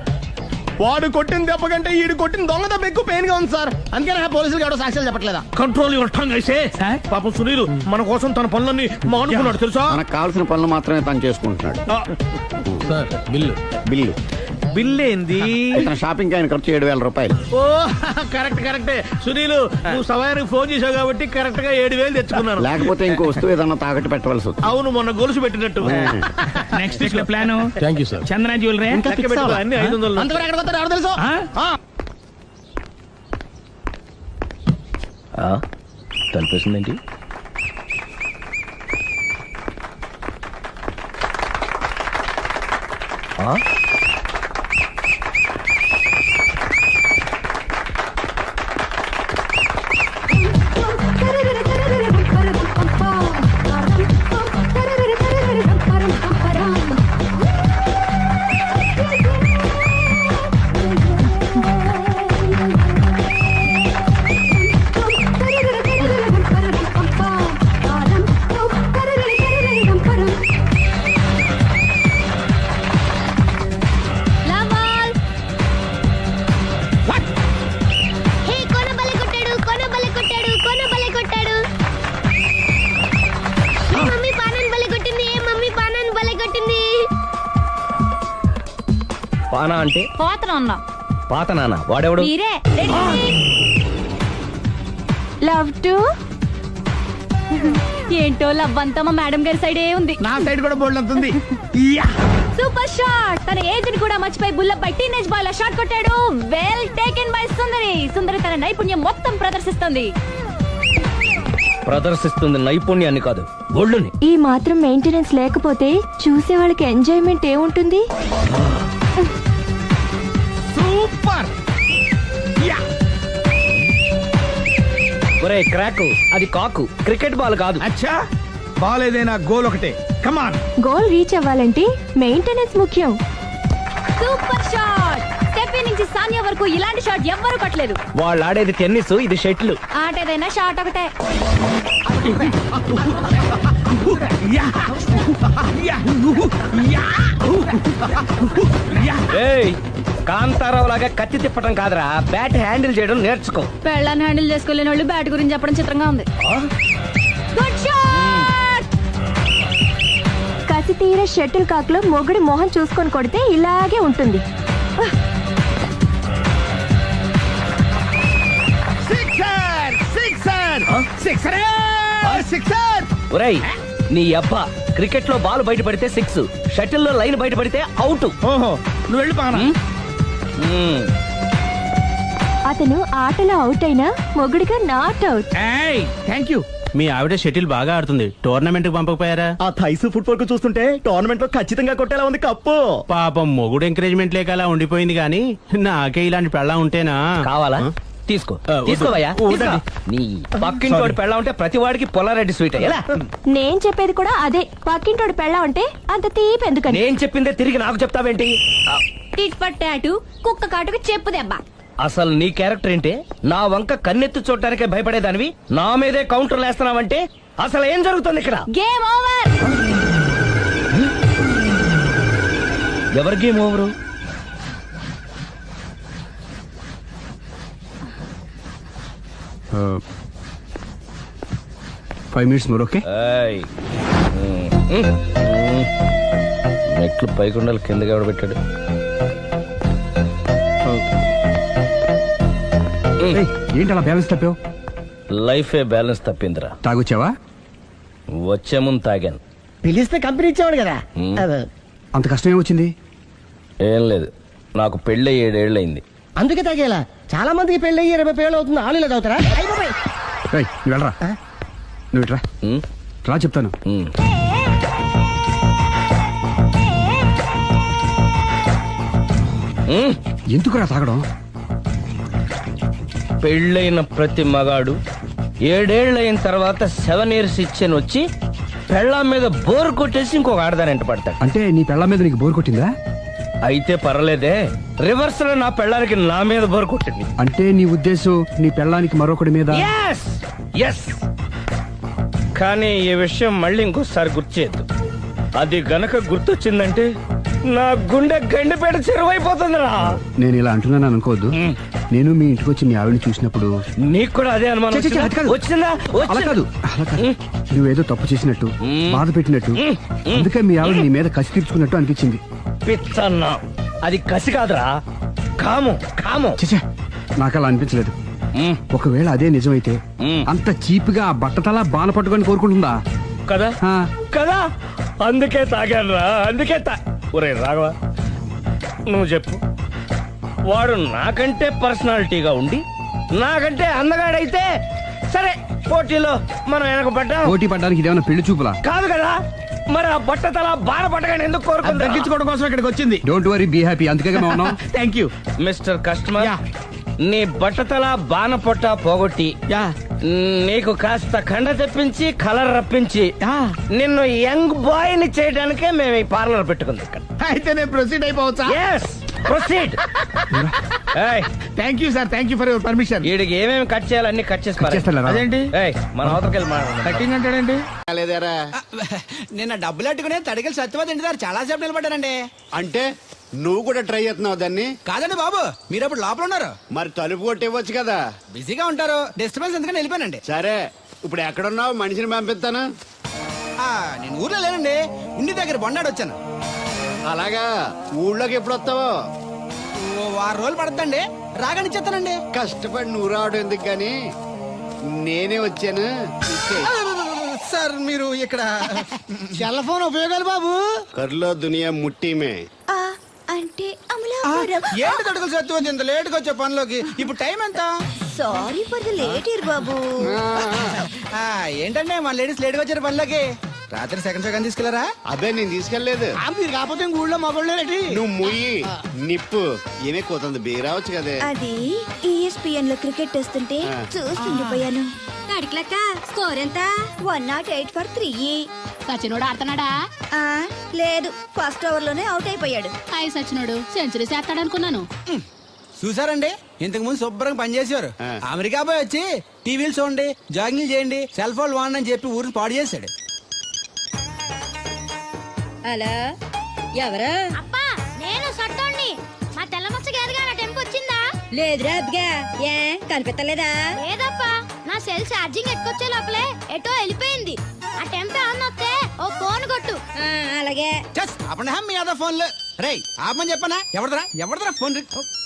Speaker 2: వాడు కొట్టిన దెబ్బ కంటే ఈడు కొట్టిన దొంగ దెబ్బ ఎక్కువ పెయిన్ గా ఉంది సార్. అందుకే పోలీసులు ఎవడో సాక్ష్యాలు చెప్పట్లేదా? కంట్రోల్ యువర్ టంగ్ అయితే. పాపం సునీల్ మన కోసం తన పనులన్నీ మానుకున్నాడు తెలుసా?
Speaker 7: మనకు కావాల్సిన పనులు మాత్రమే తను చేసుకుంటున్నాడు.
Speaker 3: Sir bill.
Speaker 2: బిల్ ఏంది?
Speaker 7: ఇతను షాపింగ్ ఆయన ఖర్చు 7,000 రూపాయలు.
Speaker 2: ఓ కరెక్టే. సునీల్ నువ్వు సమయానికి ఫోన్ చేసావు కాబట్టి కరెక్ట్ గా 7,000 తెచ్చుకున్నాను.
Speaker 7: లేకపోతే ఇంకో వస్తువు ఏదన్నా తాకట్టు పెట్టవలసి వస్తుంది.
Speaker 2: అవును, మొన్న గొలుసు పెట్టినట్టు.
Speaker 6: నెక్స్ట్ వీక్ లో plan
Speaker 3: thank you sir.
Speaker 6: Chandana jewellery.
Speaker 2: అన్ని 500. అంతవరకు ఎక్కడ పోతారు ఎవరు తెలుసు?
Speaker 10: తలిపేసిందేంటి? పానా అంటే పాత నాన్న. వాడెవడు?
Speaker 8: లవ్ టు ఏంటో లవ్ అంతా మా మేడం గారి సైడే ఉంది.
Speaker 2: నా సైడ్ కూడా బోల్డ్ అంతుంది.
Speaker 8: Super shot. తన ఏజ్ ని కూడా మర్చిపోయి బుల్లపై టీనేజ్ బాయ్ లా షాట్ కొట్టాడు. వెల్ టేకెన్ బై సుందరి తన నైపుణ్యం మొత్తం
Speaker 10: ప్రదర్శిస్తుంది నైపుణ్యాన్ని కాదు, ఒళ్ళుని.
Speaker 8: ఈ మాత్రం మెయింటెనెన్స్ లేకపోతే చూసే వాళ్ళకి ఎంజాయ్మెంట్ ఏముంటుంది?
Speaker 2: సూపర్.
Speaker 10: ఒరే క్రాక్, అది కాకు, క్రికెట్ బాల్ కాదు.
Speaker 2: అచ్చా, బాల్ ఏదైనా గోల్ ఒకటే. కమాన్.
Speaker 8: గోల్ రీచ్ అవ్వాలంటే మెయింటెనెన్స్ ముఖ్యం. Super shot. స్టెఫీ నుంచి సానియా వరకు ఇలాంటి షాట్ ఎవ్వరు కొట్టలేదు.
Speaker 10: వాళ్ళు ఆడేది టెన్నిస్, ఇది షటిల్.
Speaker 8: ఆట ఏదైనా షాట్ ఒకటే.
Speaker 10: ఏయ్, కాంతారావు లాగా కత్తి తిప్పటం కాదురా, బ్యాట్ హ్యాండిల్ చేయడం నేర్చుకో.
Speaker 8: పెళ్ళాన్ని హ్యాండిల్ చేసుకోలేని వాళ్ళు బ్యాట్ గురించి చెప్పడం చిత్రంగా ఉంది. Good shot.
Speaker 9: కసి తీర షటిల్ కాక్ లో మొగుడి మొహం చూసుకొని కొడితే ఇలాగే ఉంటుంది.
Speaker 10: ఒరేయ్, నీ అబ్బా క్రికెట్ లో బాల్ బయట పడితే 6, షటిల్ లో లైన్ బయట పడితే అవుట్.
Speaker 2: ఓహో, నువ్వు వెళ్ళి పానా.
Speaker 9: అతను ఆటలో అవుట్ అయినా మొగుడిగా నాట్ అవుట్.
Speaker 2: Thank you.
Speaker 11: మీ ఆవిడ షటిల్ బాగా ఆడుతుంది, టోర్నమెంట్ కి పంపకపోయారా?
Speaker 2: ఆ థైస్ ఫుట్బాల్ కు చూస్తుంటే టోర్నమెంట్ లో ఖచ్చితంగా కొట్టేలా ఉంది కప్పు.
Speaker 11: పాపం మొగుడు ఎంకరేజ్మెంట్ లేక అలా ఉండిపోయింది గానీ నాకే ఇలాంటి పెళ్ళా ఉంటేనా.
Speaker 10: కావాలా? తీసుకో,
Speaker 11: వద్దు.
Speaker 10: తీసుకోవయ్యా.
Speaker 11: వద్దండి.
Speaker 10: నీ పక్కింటి వాడి పెళ్ళ ఉంటే ప్రతి వాడికి పొలారెడ్డి స్వీట్. ఎలా?
Speaker 9: నేను చెప్పేది కూడా అదే. పక్కింటోడు పెళ్ళా ఉంటే అంత తీపి ఎందుకని.
Speaker 10: నేను చెప్పిందే తిరిగి నాకు చెప్తావేంటి?
Speaker 8: టిట్ పట్ టాటు, కుక్క కాటుకు చెప్పు దెబ్బ.
Speaker 10: అసలు నీ క్యారెక్టర్ ఏంటి? నా వంక కన్నెత్తి చూడటానికే భయపడేదానివి నా మీదే కౌంటర్లు వేస్తున్నావంటే అసలు ఏం జరుగుతుంది ఇక్కడ?
Speaker 8: Game over.
Speaker 10: ఎవరి game over?
Speaker 11: 5 minutes more, okay?
Speaker 10: ఏయ్. మెట్లు పైకుండలు కిందకి ఎవడ పెట్టాడు?
Speaker 11: ఏంటి అలా బ్యాలెన్స్ తప్పావు?
Speaker 10: లైఫే బ్యాలెన్స్ తప్పిందిరా.
Speaker 11: తాగొచ్చావా?
Speaker 10: వచ్చే ముందు తాగాను.
Speaker 2: పిలిస్తే కంపెనీ ఇచ్చేవాడు కదా.
Speaker 11: అంత కష్టం ఏమొచ్చింది?
Speaker 10: ఏం లేదు, నాకు పెళ్ళి 7 ఏళ్ళు అయింది.
Speaker 2: అందుకే తాగేలా. చాలా మందికి పెళ్ళి 20 ఏళ్ళు అవుతుంది. ఆలు ఇలా తాగుతారా?
Speaker 11: ఏయ్, నువ్వు వెళ్ళరా. నువ్వు ఇట్రా రా, చెప్తాను. ఎందుకురా తాగడం?
Speaker 10: పెళ్ళైన ప్రతి మగాడు 7 ఏళ్ళు అయిన తర్వాత 7 years ఇచ్చాను వచ్చి పెళ్ళాం మీద బోర్ కొట్టేసి ఇంకొక ఆడదాని పడతాడు.
Speaker 11: అంటే నీ పెళ్ళ మీద నీకు బోర్ కొట్టిందా?
Speaker 10: అయితే పర్లేదే, రివర్స్ లో నా పెళ్ళానికి నా మీద బోర్ కొట్టింది.
Speaker 11: అంటే నీ ఉద్దేశం నీ పెళ్ళానికి మరొకటి మీద?
Speaker 10: Yes! Yes! కానీ ఈ విషయం మళ్ళీ ఇంకోసారి గుర్తుచేయద్దు. అది గనక గుర్తొచ్చిందంటే నా గుండె గండిపేట చెరువైపోతుందిరా.
Speaker 11: నేను ఇలా అంటున్నాను అనుకోవద్దు. నేను మీ ఇంటికి వచ్చి మీ ఆవిడని చూసినప్పుడు
Speaker 10: నీకు కూడా అదే అనుమానం
Speaker 11: ఛీ, ఛీ, ఛీ, అది కాదు.
Speaker 10: వచ్చిందా?
Speaker 11: అలా కాదు, అలా కాదు. నువ్వేదో తప్పు చేసినట్టు, బాధ పెట్టినట్టు, అందుకే మీ ఆవిడ నీ మీద కసి తీర్చుకున్నట్టు అనిపించింది.
Speaker 10: పిచ్చన్నా, అది కసి కాదురా, కాము కాము.
Speaker 11: చచ్చా, నాకు అలా అనిపించలేదు. ఒకవేళ అదే నిజమైతే అంత చీప్ గా ఆ బట్టతలా బాణ పట్టుకొని కోరుకుంటుందా?
Speaker 10: కదా
Speaker 11: ఆ.
Speaker 10: కదా, అందుకే తాగాను రా, అందుకే ఒరే రాఘవ, నువ్వు చెప్పు, వాడు నాకంటే పర్సనాలిటీగా ఉండి నాకంటే అందగాడైతే సరే, పోటీలో మనం వెనకబడ్డాం.
Speaker 11: పోటీ పడ్డానికి ఇదేమన్నా పెళ్లి చూపులా?
Speaker 10: కాదు కదా, మరి ఆ బట్టతల బాణ పట్టగానే ఎందుకు కోరుకుంది?
Speaker 2: తగ్గించుకోవడం కోసం ఇక్కడికి వచ్చింది.
Speaker 11: Don't worry, be happy. అందుకే మేము ఉన్నాం.
Speaker 2: Thank you
Speaker 10: mister customer. నీ బట్టతల బాణ పొట్ట పోగొట్టి నీకు కాస్త కండ తెప్పించి కలర్ రప్పించి నిన్ను యంగ్ బాయ్ ని చేయడానికే మేము ఈ పార్లర్ పెట్టుకుంది ఇక్కడ.
Speaker 2: అయితే నేను ప్రొసీడ్ అయిపోవచ్చా?
Speaker 10: Yes, proceed.
Speaker 2: Thank you sir, thank you for your permission.
Speaker 10: వీడికి ఏమేమి కట్ చేయాలి అన్ని కట్ చేసి
Speaker 11: చేస్తారా?
Speaker 2: అదేంటి
Speaker 10: మన అవతలకెళ్ళి
Speaker 2: కట్టింగ్ అంటాడండి?
Speaker 12: నిన్న డబ్బులు అట్టుకునే తడికలు సత్యవతి ఇంటి దగ్గర చాలా సేపు నిలబడ్డానండి.
Speaker 7: అంటే నువ్వు కూడా ట్రై చేస్తున్నావు దాన్ని?
Speaker 12: కాదండి బాబు, మీరు అప్పుడు లోపల ఉన్నారు.
Speaker 7: మరి తలుపు కొట్టివ్వచ్చు కదా.
Speaker 12: బిజీగా ఉంటారు, డిస్టర్బెన్స్ ఎందుకని వెళ్ళిపోయానండి.
Speaker 7: సరే, ఇప్పుడు ఎక్కడున్నావు? మనిషిని పంపిస్తాను.
Speaker 12: నేను ఊర్లో లేనండి, ఉండి దగ్గర బొండాడు వచ్చాను.
Speaker 7: అలాగా, ఊళ్ళోకి ఎప్పుడు వస్తావో?
Speaker 12: ఓ 6 రోజులు పడుతుందండి, రాగానే చెప్తానండి.
Speaker 7: కష్టపడి నువ్వు రావడం ఎందుకు గాని నేనే వచ్చాను.
Speaker 12: సార్ మీరు ఇక్కడ సెల్ ఫోన్ ఉపయోగాలు బాబు.
Speaker 7: కర్లో దునియా ముట్టిమే.
Speaker 4: అంటే
Speaker 12: ఏంటి తడుకులు సత్యవతి ఇంత లేట్ గా వచ్చే పనిలోకి? ఇప్పుడు టైం ఎంత?
Speaker 4: Sorry for the late year బాబు.
Speaker 12: ఏంటంటే మా లేడీస్ లేట్ గా వచ్చారు పనిలోకి. రాత్రి సెకండ్ షో కానీ తీసుకెళ్లారా?
Speaker 7: అదే నేను తీసుకెళ్లేదు.
Speaker 12: మీరు కాకపోతే ఊళ్ళో మగోళ్ళేటి.
Speaker 7: నువ్వు ముయ్యి నిప్పు ఏమే కోతుంది బీరావచ్చు కదే.
Speaker 4: అది ESPN లో క్రికెట్ వస్తుంటే చూస్తుండిపోయాను. స్కోర్ ఎంత? 108 for 3.
Speaker 8: సచినోడు ఆడుతున్నాడా?
Speaker 4: లేదు, ఫస్ట్ ఓవర్ లోనే అవుట్ అయిపోయాడు.
Speaker 8: సచినోడు సెంచరీ చేస్తాడనుకున్నాను.
Speaker 12: చూసారండి ఇంతకు ముందు శుభ్రంగా పనిచేసేవారు అమెరికా పోయి వచ్చి టీవీలు చూడండి జాగింగ్ చేయండి సెల్ ఫోన్ వాడండి అని చెప్పి ఊరిని పాడు చేశాడు.
Speaker 4: అలా ఎవరా?
Speaker 9: అప్పా నేను సట్టోణ్ణి. మా తెల్లమచ్చ గేదగా నా టెంపు వచ్చిందా?
Speaker 4: లేదురా అబ్బిగా, ఏ కనిపెట్టలేదా?
Speaker 9: లేదప్పా, నా సెల్ ఛార్జింగ్ ఎక్కొచ్చే లోపలే ఎటో వెళ్ళిపోయింది. ఆ టెంపు ఆన్ వస్తే ఓ ఫోన్ కొట్టు.
Speaker 4: అలాగే.
Speaker 12: అప్పుడు మీ అదో ఫోన్లు రేయ్ ఆపమని చెప్పనా? ఎవరిదరా ఫోన్?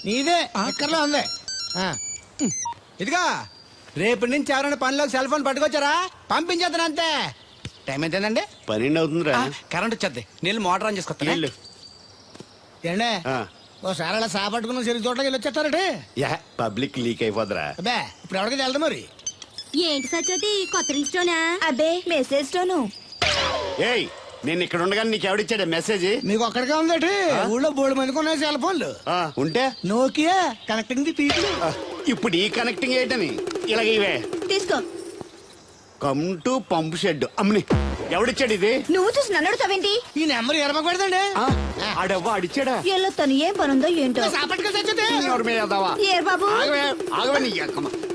Speaker 12: నీదే ఎక్కర్లో ఉంది. ఇదిగా రేపటి నుంచి ఎవరైనా పనిలోకి సెల్ ఫోన్ పట్టుకొచ్చారా పంపించేద్దాను అంతే. టైం ఎంతేనండి?
Speaker 7: 12 అవుతుందిరా.
Speaker 12: కరెంట్ వచ్చేది. నీళ్ళు మోటార్ ఆన్ చేసుకొస్తా. ఏండే ఓసారి అలా సాపట్టుకున్న సరి చోట్లకి వెళ్ళి వచ్చేస్తారంటే
Speaker 7: పబ్లిక్ లీక్ అయిపోద్రా.
Speaker 12: అబ్బే ఇప్పుడు ఎవరికి వెళ్దాం మరి?
Speaker 4: ఏంటి సత్యవతి, కొత్త రింగ్స్టోనా? అబ్బే మెసేజ్ స్టోను.
Speaker 7: ఏయ్ నేను ఇక్కడ ఉండగానే నీకు ఎవడిచ్చాడు మెసేజ్?
Speaker 12: మీకు ఒక్కడికే ఉందటి ఊళ్ళో 3 మందికి ఉన్నాయి సెల్ ఫోన్లు.
Speaker 7: ఉంటే
Speaker 12: నోకియా కనెక్టింగ్ ది పీపుల్.
Speaker 7: ఇప్పుడు ఈ కనెక్టింగ్ ఏంటని ఇలాగ ఇవే
Speaker 4: తీసుకో.
Speaker 7: Come to pump shed. అమ్మని ఎవడిచ్చాడు ఇది?
Speaker 4: నువ్వు చూసి నన్ను అడుగుతావేంటి?
Speaker 12: ఈ నెంబర్ ఎరమకు పెడతాండి.
Speaker 7: ఆడవ్వ అడిచాడా?
Speaker 4: ఎల్లో తను ఏం పనుందో ఏంటో. ఏ బాబు,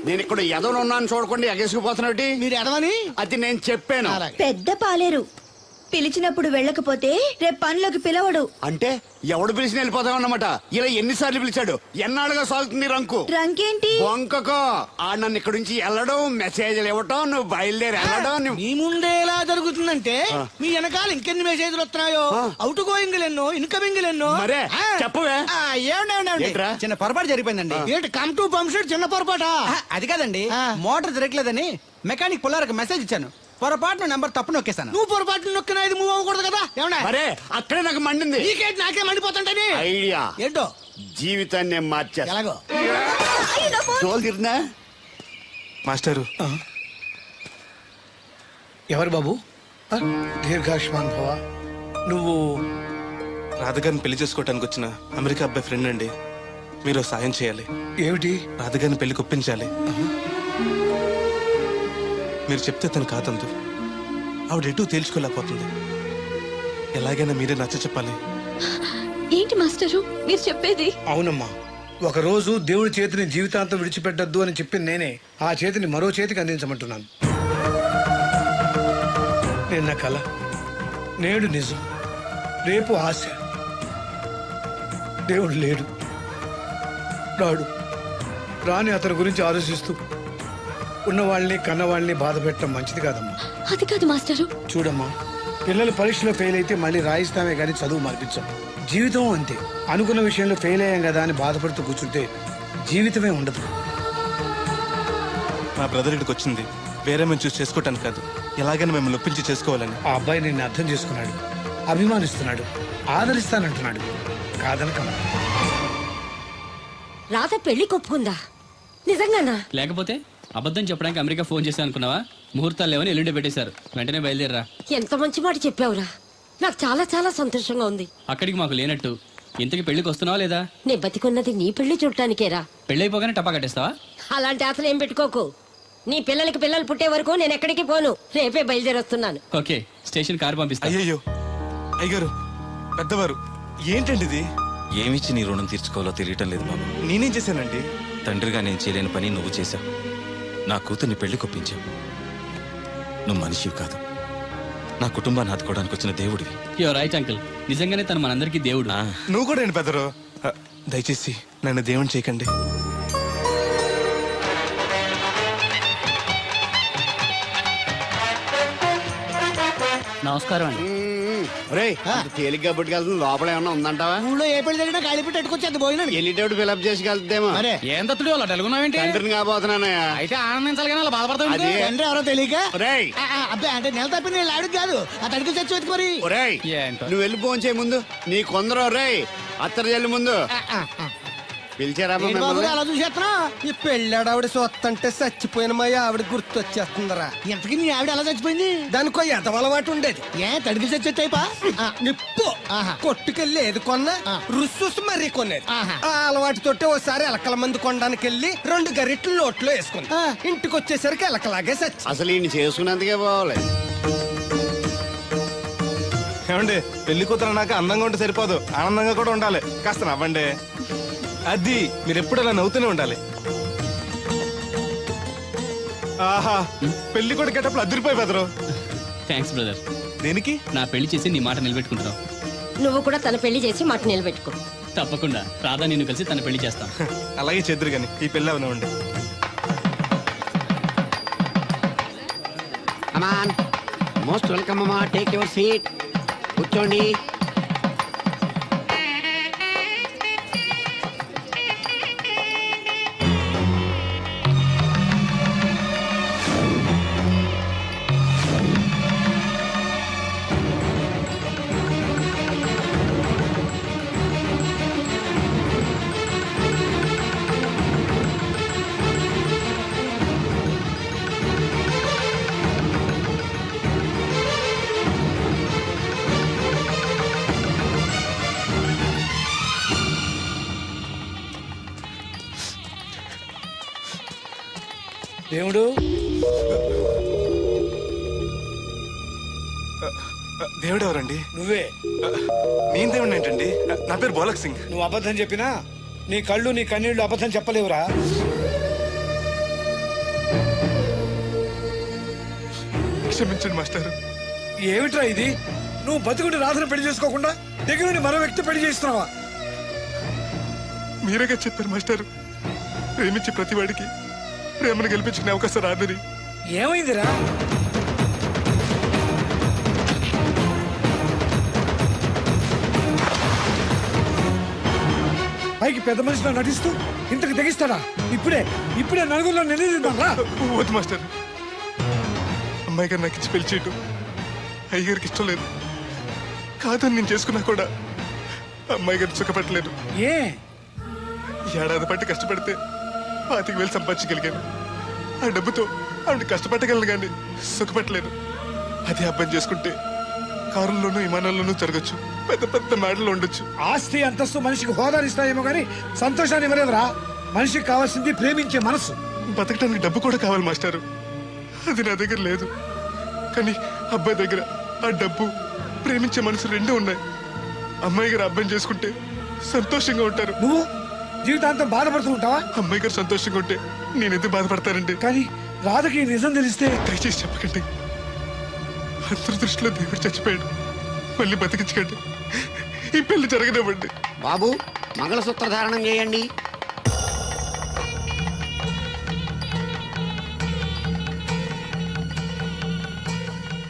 Speaker 7: నేను ఇక్కడ ఎదవను ఉన్నాను చూడకుండా ఎగేసుకుపోతున్నాడు.
Speaker 12: మీరు ఎదవని
Speaker 7: అది నేను చెప్పాను.
Speaker 4: పెద్ద పాలేరు. పిలిచినప్పుడు వెళ్ళకపోతే రేపు పనిలోకి పిలవడు.
Speaker 7: అంటే ఎవడు పిలిచిన వెళ్ళిపోతామన్నమాట. ఇలా ఎన్నిసార్లు పిలిచాడు? ఎన్నాళ్ళుగా సాగుతుంది రంకు?
Speaker 4: రంకేంటి?
Speaker 7: వంకకో ఆ నన్ను ఇక్కడ నుంచి వెళ్ళడం, మెసేజ్లు ఇవ్వటం, నువ్వు బయలుదేరి వెళ్ళడం.
Speaker 12: మీ ముందే ఎలా జరుగుతుందంటే మీ వెనకాల ఇంకెన్ని మెసేజ్లు వస్తున్నాయో. అవుట్ గోయింగ్ ఎన్నో, ఇన్కమింగ్ ఎన్నో.
Speaker 7: మరే చెప్పవే.
Speaker 12: చిన్న పొరపాటు జరిగిపోయిందండి. ఏంటి కమ్ టు పంప్ షెడ్ చిన్న పొరపాట? అది కాదండి, మోటార్ తిరగలేదని మెకానిక్ పుల్లారకు మెసేజ్ ఇచ్చాను. పొరపాటున నెంబర్ తప్పు నొక్కేసాను. నువ్వు పొరపాటు నొక్కినా ఇది మూవ్ అవ్వకూడదు కదా? ఏమన్నా
Speaker 7: మరే అక్కడే నాకు మండింది.
Speaker 12: నీకేంటి నాకే మండిపోతుంటని
Speaker 7: ఐడియా
Speaker 12: ఏంటో
Speaker 7: జీవితాన్ని మార్చేస్తా.
Speaker 12: ఎలాగో
Speaker 7: తోలు తిరిగినా
Speaker 3: మాస్టరు.
Speaker 11: ఎవరు బాబు? దీర్ఘాయుష్మాన్ భవ. నువ్వు
Speaker 3: రాధగారిని పెళ్లి చేసుకోవటానికి వచ్చిన అమెరికా అబ్బాయి ఫ్రెండ్ అండి. మీరు సాయం చేయాలి.
Speaker 11: ఏమిటి?
Speaker 3: రాధగారిని పెళ్లికి ఒప్పించాలి. మీరు చెప్తే తను కాదందు. ఆవిడ ఎటూ తేల్చుకోలేకపోతుంది. ఎలాగైనా మీరే నచ్చ చెప్పాలి.
Speaker 8: ఏంటి మాస్టరు మీరు చెప్పేది?
Speaker 11: అవునమ్మా, ఒకరోజు దేవుడి చేతిని జీవితాంతం విడిచిపెట్టద్దు అని చెప్పింది నేనే. ఆ చేతిని మరో చేతికి అందించమంటున్నాను. నిన్న కల, నేడు నిజం, రేపు ఆశ. దేవుడు లేడు, రాడు. రాని అతని గురించి ఆలోచిస్తూ ఉన్నవాళ్ళని కన్నవాళ్ళని బాధ పెట్టడం మంచిది కాదమ్మా.
Speaker 8: అది కాదు మాస్టరు.
Speaker 11: చూడమ్మా, పిల్లలు పరీక్షలో ఫెయిల్ అయితే మళ్ళీ రాయిస్తామే కానీ చదువు మార్పించాం. జీవితం అంతే. అనుకున్న విషయంలో ఫెయిల్ అయ్యాం కదా అని బాధపడుతూ కూర్చుంటే జీవితమే ఉండదు.
Speaker 3: మా బ్రదర్ ఇక్కడికి వచ్చింది వేరే మేము చూసి చేసుకోవటానికి కాదు, ఎలాగైనా మిమ్మల్ని ఒప్పించి చేసుకోవాలని.
Speaker 11: ఆ అబ్బాయి నిన్ను అర్థం చేసుకున్నాడు, అభిమానిస్తున్నాడు, ఆదరిస్తానంటున్నాడు. కాదనకమ్మా.
Speaker 8: రాధ పెళ్లి కొప్పుకుందా? నిజంగానా?
Speaker 13: లేకపోతే అబద్ధం చెప్పడానికి అమెరికా ఫోన్ చేశాను అనుకున్నావా? ముహూర్తాలు లేవని ఎల్లుండి పెట్టేశారు. వెంటనే బయలుదేరరా.
Speaker 8: ఎంత మంచి మాట చెప్పావురా. నాకు చాలా చాలా సంతోషంగా ఉంది.
Speaker 13: అక్కడికి మాకు లేనట్టు ఇంతకి పెళ్లికి వస్తున్నావా లేదా?
Speaker 8: నే బతికున్నది నీ పెళ్లి చూడటానికేరా.
Speaker 13: పెళ్ళైపోగానే టపా కట్టేస్తావా?
Speaker 8: అలాంటి ఆశలు ఏం పెట్టుకోకు. నీ పిల్లలకి పిల్లలు పుట్టే వరకు నేను ఎక్కడికి పోను. రేపే బయలుదేరొస్తున్నాను.
Speaker 13: ఓకే, స్టేషన్ కారు పంపిస్తా.
Speaker 3: అయ్యో అయ్యగారు, పెద్దవారు, ఏంటండి ఇది?
Speaker 14: ఏమిచ్చి నీ రుణం తీర్చుకోవాలో తెలియటం లేదు బాబు.
Speaker 3: నేనేం చేశానండి?
Speaker 14: తండ్రిగా నేను చేయలేని పని నువ్వు చేశావు. నా కూతుర్ని పెళ్లి కొప్పించావు. నువ్వు మనిషివి కాదు, నా కుటుంబాన్ని ఆదుకోవడానికి వచ్చిన దేవుడివి.
Speaker 13: యో రైట్ అంకుల్, నిజంగానే తను మనందరికీ దేవుడు.
Speaker 3: నువ్వు కూడా ఏంటి పెద్దరు? దయచేసి నన్ను దేవుని చేయకండి.
Speaker 13: నమస్కారం అండి.
Speaker 7: తేలిగ్గా పుట్టుకెళ్తుంది. లోపల ఏమన్నా ఉందంటావా?
Speaker 12: ఊళ్ళో ఏ పెళ్లి జరిగినా ఖాళీ పెట్టి ఎట్టుకొచ్చేది పోయినా
Speaker 7: వెళ్ళేటప్పుడు ఫిలప్ చేసి వెళ్తేమో.
Speaker 13: ఏం తత్తుడు అలా తెలుగున్నావేంటి?
Speaker 7: తండ్రిని కాబోతున్నానయ్యా.
Speaker 13: అయితే ఆనందించాలి కానీ అలా బాధపడతావు.
Speaker 12: తండ్రి ఎవరో తెలియక.
Speaker 7: ఒరేయ్
Speaker 12: అబ్బాయి అంటే నెల తప్పింది ఆవిడకి కాదు, ఆ తడికి చచ్చి వెతుకు మరి.
Speaker 7: ఒరేయ్ నువ్వు వెళ్ళి ఫోన్ చేయ ముందు. నీ కొందరు ఒరేయ్ అత్తరు చెల్లి ముందు పిలిచారా?
Speaker 12: అలా చూసేస్తున్నా. ఈ పెళ్ళాడు సొత్తంటే చచ్చిపోయిన మా ఆవిడ గుర్తు వచ్చేస్తుందరా. ఎంతకీ మీ ఆవిడ ఎలా చచ్చిపోయింది? దానికో ఎంత అలవాటు ఉండేది. ఏ తడికి చచ్చేటైపా నిప్పు కొట్టుకెళ్ళి ఏది కొన్నా రుస్సు మరీ కొనేది. ఆ అలవాటు తోటే ఓసారి ఎలకల మందు కొనడానికి వెళ్ళి 2 గరిట్లు నోట్లో వేసుకుంది. ఇంటికి వచ్చేసరికి ఎలకలాగే చచ్చి.
Speaker 7: అసలు ఈయన చేసుకున్నందుకే పోవాలి.
Speaker 3: ఏమండి, పెళ్లి కూతురు నాకు అందంగా ఉంటే సరిపోదు, ఆనందంగా కూడా ఉండాలి. కాస్త నవ్వండి.
Speaker 15: అది మీరు ఎప్పుడు అలా నవ్వుతూనే ఉండాలి. ఆహా, పెళ్లి కూడా గెటప్పుడు అదిరిపోయి బెదరు.
Speaker 13: Thanks brother.
Speaker 15: దేనికి?
Speaker 13: నా పెళ్లి చేసి నీ మాట నిలబెట్టుకుంటున్నావు.
Speaker 16: నువ్వు కూడా తన పెళ్లి చేసి మాట నిలబెట్టుకో.
Speaker 13: తప్పకుండా రాధా నిన్ను కలిసి తన పెళ్లి చేస్తాం.
Speaker 15: అలాగే చెద్దరు గాని ఈ పెళ్లి అవనివ్వండి.
Speaker 7: అమాన్ మోస్ట్ వెల్కమ్ అమ్మా, టేక్ యువర్ సీట్, కూర్చోండి.
Speaker 11: దేవుడు
Speaker 15: దేవుడు ఎవరండి?
Speaker 11: నువ్వే.
Speaker 15: నేను దేవుడు ఏంటండి? నా పేరు బోలక్ సింగ్.
Speaker 11: నువ్వు అబద్ధం చెప్పినా నీ కళ్ళు నీ కన్నీళ్లు అబద్ధం చెప్పలేవురా.
Speaker 15: క్షమించండి మాస్టర్.
Speaker 11: ఏమిట్రా ఇది? నువ్వు బతుకుంటే రాధను పెళ్లి చేసుకోకుండా దగ్గర మరో వ్యక్తి పెళ్లి చేస్తున్నావా?
Speaker 15: మీరేగా చెప్పారు మాస్టర్, ప్రేమించి ప్రతివాడికి ప్రేమను గెలిపించుకునే అవకాశం రాదని.
Speaker 11: ఏమైందిరా? పైకి పెద్ద మనిషిలో నటిస్తూ ఇంతకు తెగిస్తాడా? ఇప్పుడే నలుగురిలో నిలదీద్దాంరా.
Speaker 15: వద్దు మాస్టర్, అమ్మాయి గారు నాకు ఇచ్చి పెళ్లి చేయటం అయ్యగారికి ఇష్టం లేదు. కాదని నేను చేసుకున్నా కూడా అమ్మాయి గారు సుఖపెట్టలేదు.
Speaker 11: ఏ
Speaker 15: ఏడాది పట్టి కష్టపడితే 25,000 సంపాదించగలిగాను. ఆ డబ్బుతో ఆవిడ కష్టపట్టగలను కానీ సుఖపెట్టలేను. అదే అబ్బాయి చేసుకుంటే కారుల్లోనూ విమానాల్లోనూ జరగచ్చు, పెద్ద పెద్ద మేడలు ఉండొచ్చు.
Speaker 11: ఆస్తి అంతస్తు మనిషికి హోదానిస్తాయేమో కానీ సంతోషాన్ని ఇవ్వలేదురా. మనిషికి కావాల్సింది ప్రేమించే మనసు.
Speaker 15: బతకడానికి డబ్బు కూడా కావాలి మాస్టారు, అది నా దగ్గర లేదు. కానీ అబ్బాయి దగ్గర ఆ డబ్బు, ప్రేమించే మనసు రెండూ ఉన్నాయి. అమ్మాయి గారు అబ్బాయిని చేసుకుంటే సంతోషంగా ఉంటారు.
Speaker 11: నువ్వు జీవితాంతం బాధపడుతూ ఉంటావా?
Speaker 15: అమ్మాయి గారు సంతోషంగా ఉంటే నేనెందుకు బాధపడతానండి?
Speaker 11: కానీ రాధకి నిజం తెలిస్తే.
Speaker 15: దయచేసి చెప్పకండి. అందరి దృష్టిలో దేవుడు చచ్చిపోయాడు, మళ్ళీ బతికించకండి. ఈ పెళ్లి జరగనివ్వండి.
Speaker 7: బాబు, మంగళసూత్ర ధారణం చేయండి.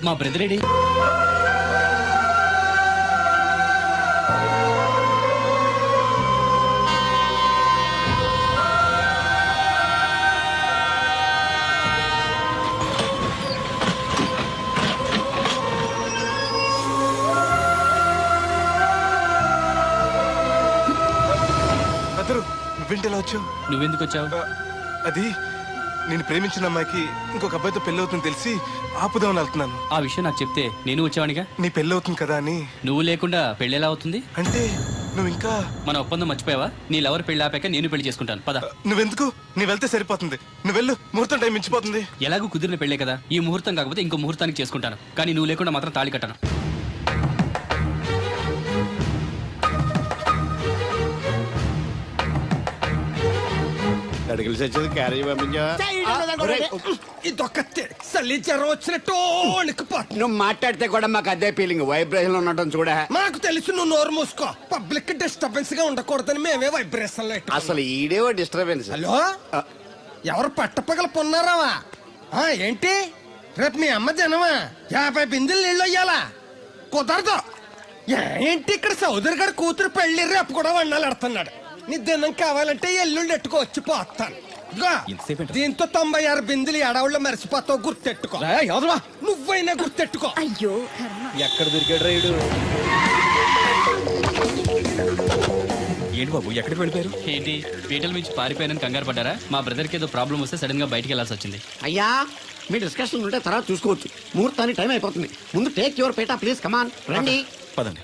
Speaker 13: మా బ్రదర్ ఏడి?
Speaker 15: నువ్వేంటి వచ్చావు?
Speaker 13: నువ్వెందుకు వచ్చావు?
Speaker 15: అది నేను ప్రేమించిన అమ్మాయికి ఇంకొక అబ్బాయితో పెళ్లి అవుతుంది తెలిసి ఆపుదామని వెళ్తున్నాను.
Speaker 13: ఆ విషయం నాకు చెప్తే నేను వచ్చేవాడిగా.
Speaker 15: నీ పెళ్లి అవుతుంది కదా అని.
Speaker 13: నువ్వు లేకుండా పెళ్లి ఎలా అవుతుంది?
Speaker 15: అంటే నువ్వు ఇంకా
Speaker 13: మన ఒప్పందం మర్చిపోయావా? నీ లవర్ పెళ్లి ఆపాక నేను పెళ్లి చేసుకుంటాను. పద.
Speaker 15: నువ్వెందుకు? నువ్వు వెళ్తే సరిపోతుంది. నువ్వు వెళ్ళు, ముహూర్తం టైం మించిపోతుంది.
Speaker 13: ఎలాగూ కుదిరిన పెళ్లే కదా, ఈ ముహూర్తం కాకపోతే ఇంకో ముహూర్తానికి చేసుకుంటాను. కానీ నువ్వు లేకుండా మాత్రం తాళి కట్టను.
Speaker 7: అడిగిలి సచ్చేది క్యారేజ్ పంపించా. నువ్వు మాట్లాడితే కూడా మాకు అదే ఫీలింగ్, వైబ్రేషన్ ఉండటం చూడ.
Speaker 12: మాకు తెలుసు, నువ్వు నోరు మూసుకో. పబ్లిక్ డిస్టర్బెన్స్ గా ఉండకూడదని మేమే వైబ్రేషన్.
Speaker 7: అసలు ఈడేవో డిస్టర్బెన్స్.
Speaker 12: హలో, ఎవరు పట్టపగల పొన్నారావా? ఏంటి రేపు మీ అమ్మ జనమా 50 బిందెలు నీళ్ళు అయ్యాలా? కుదరదు. ఏంటి ఇక్కడ సోదరి గారి కూతురు పెళ్లి రేపు కూడా వండాలి ఎడుతున్నాడు. నీ దినం కావాలంటే ఎల్లుండి ఎట్టుకోవచ్చు, పోతాను. దీంతో 96 బిందులు ఎడవుళ్ళు మరిచిపోతావు, గుర్తెట్టుకో. నువ్వైనా గుర్తెట్టుకో.
Speaker 4: అయ్యో
Speaker 3: ఎక్కడ దొరికాడు రైడు? ఏంటి బాబు, ఎక్కడికి వెళ్ళిపోయారు?
Speaker 13: ఏంటి పీటల నుంచి పారిపోయానని కంగారు పడ్డారా? మా బ్రదర్ కి ఏదో ప్రాబ్లం వస్తే సడన్ గా బయటికి వెళ్లాల్సి వచ్చింది.
Speaker 7: అయ్యా, మీ డిస్కషన్ ఉంటే తర్వాత చూసుకోవచ్చు. ముహూర్తానికి టైం అయిపోతుంది. ముందు టేక్ యువర్ పేటా ప్లీజ్. కమాన్ రండి.
Speaker 14: పదండి.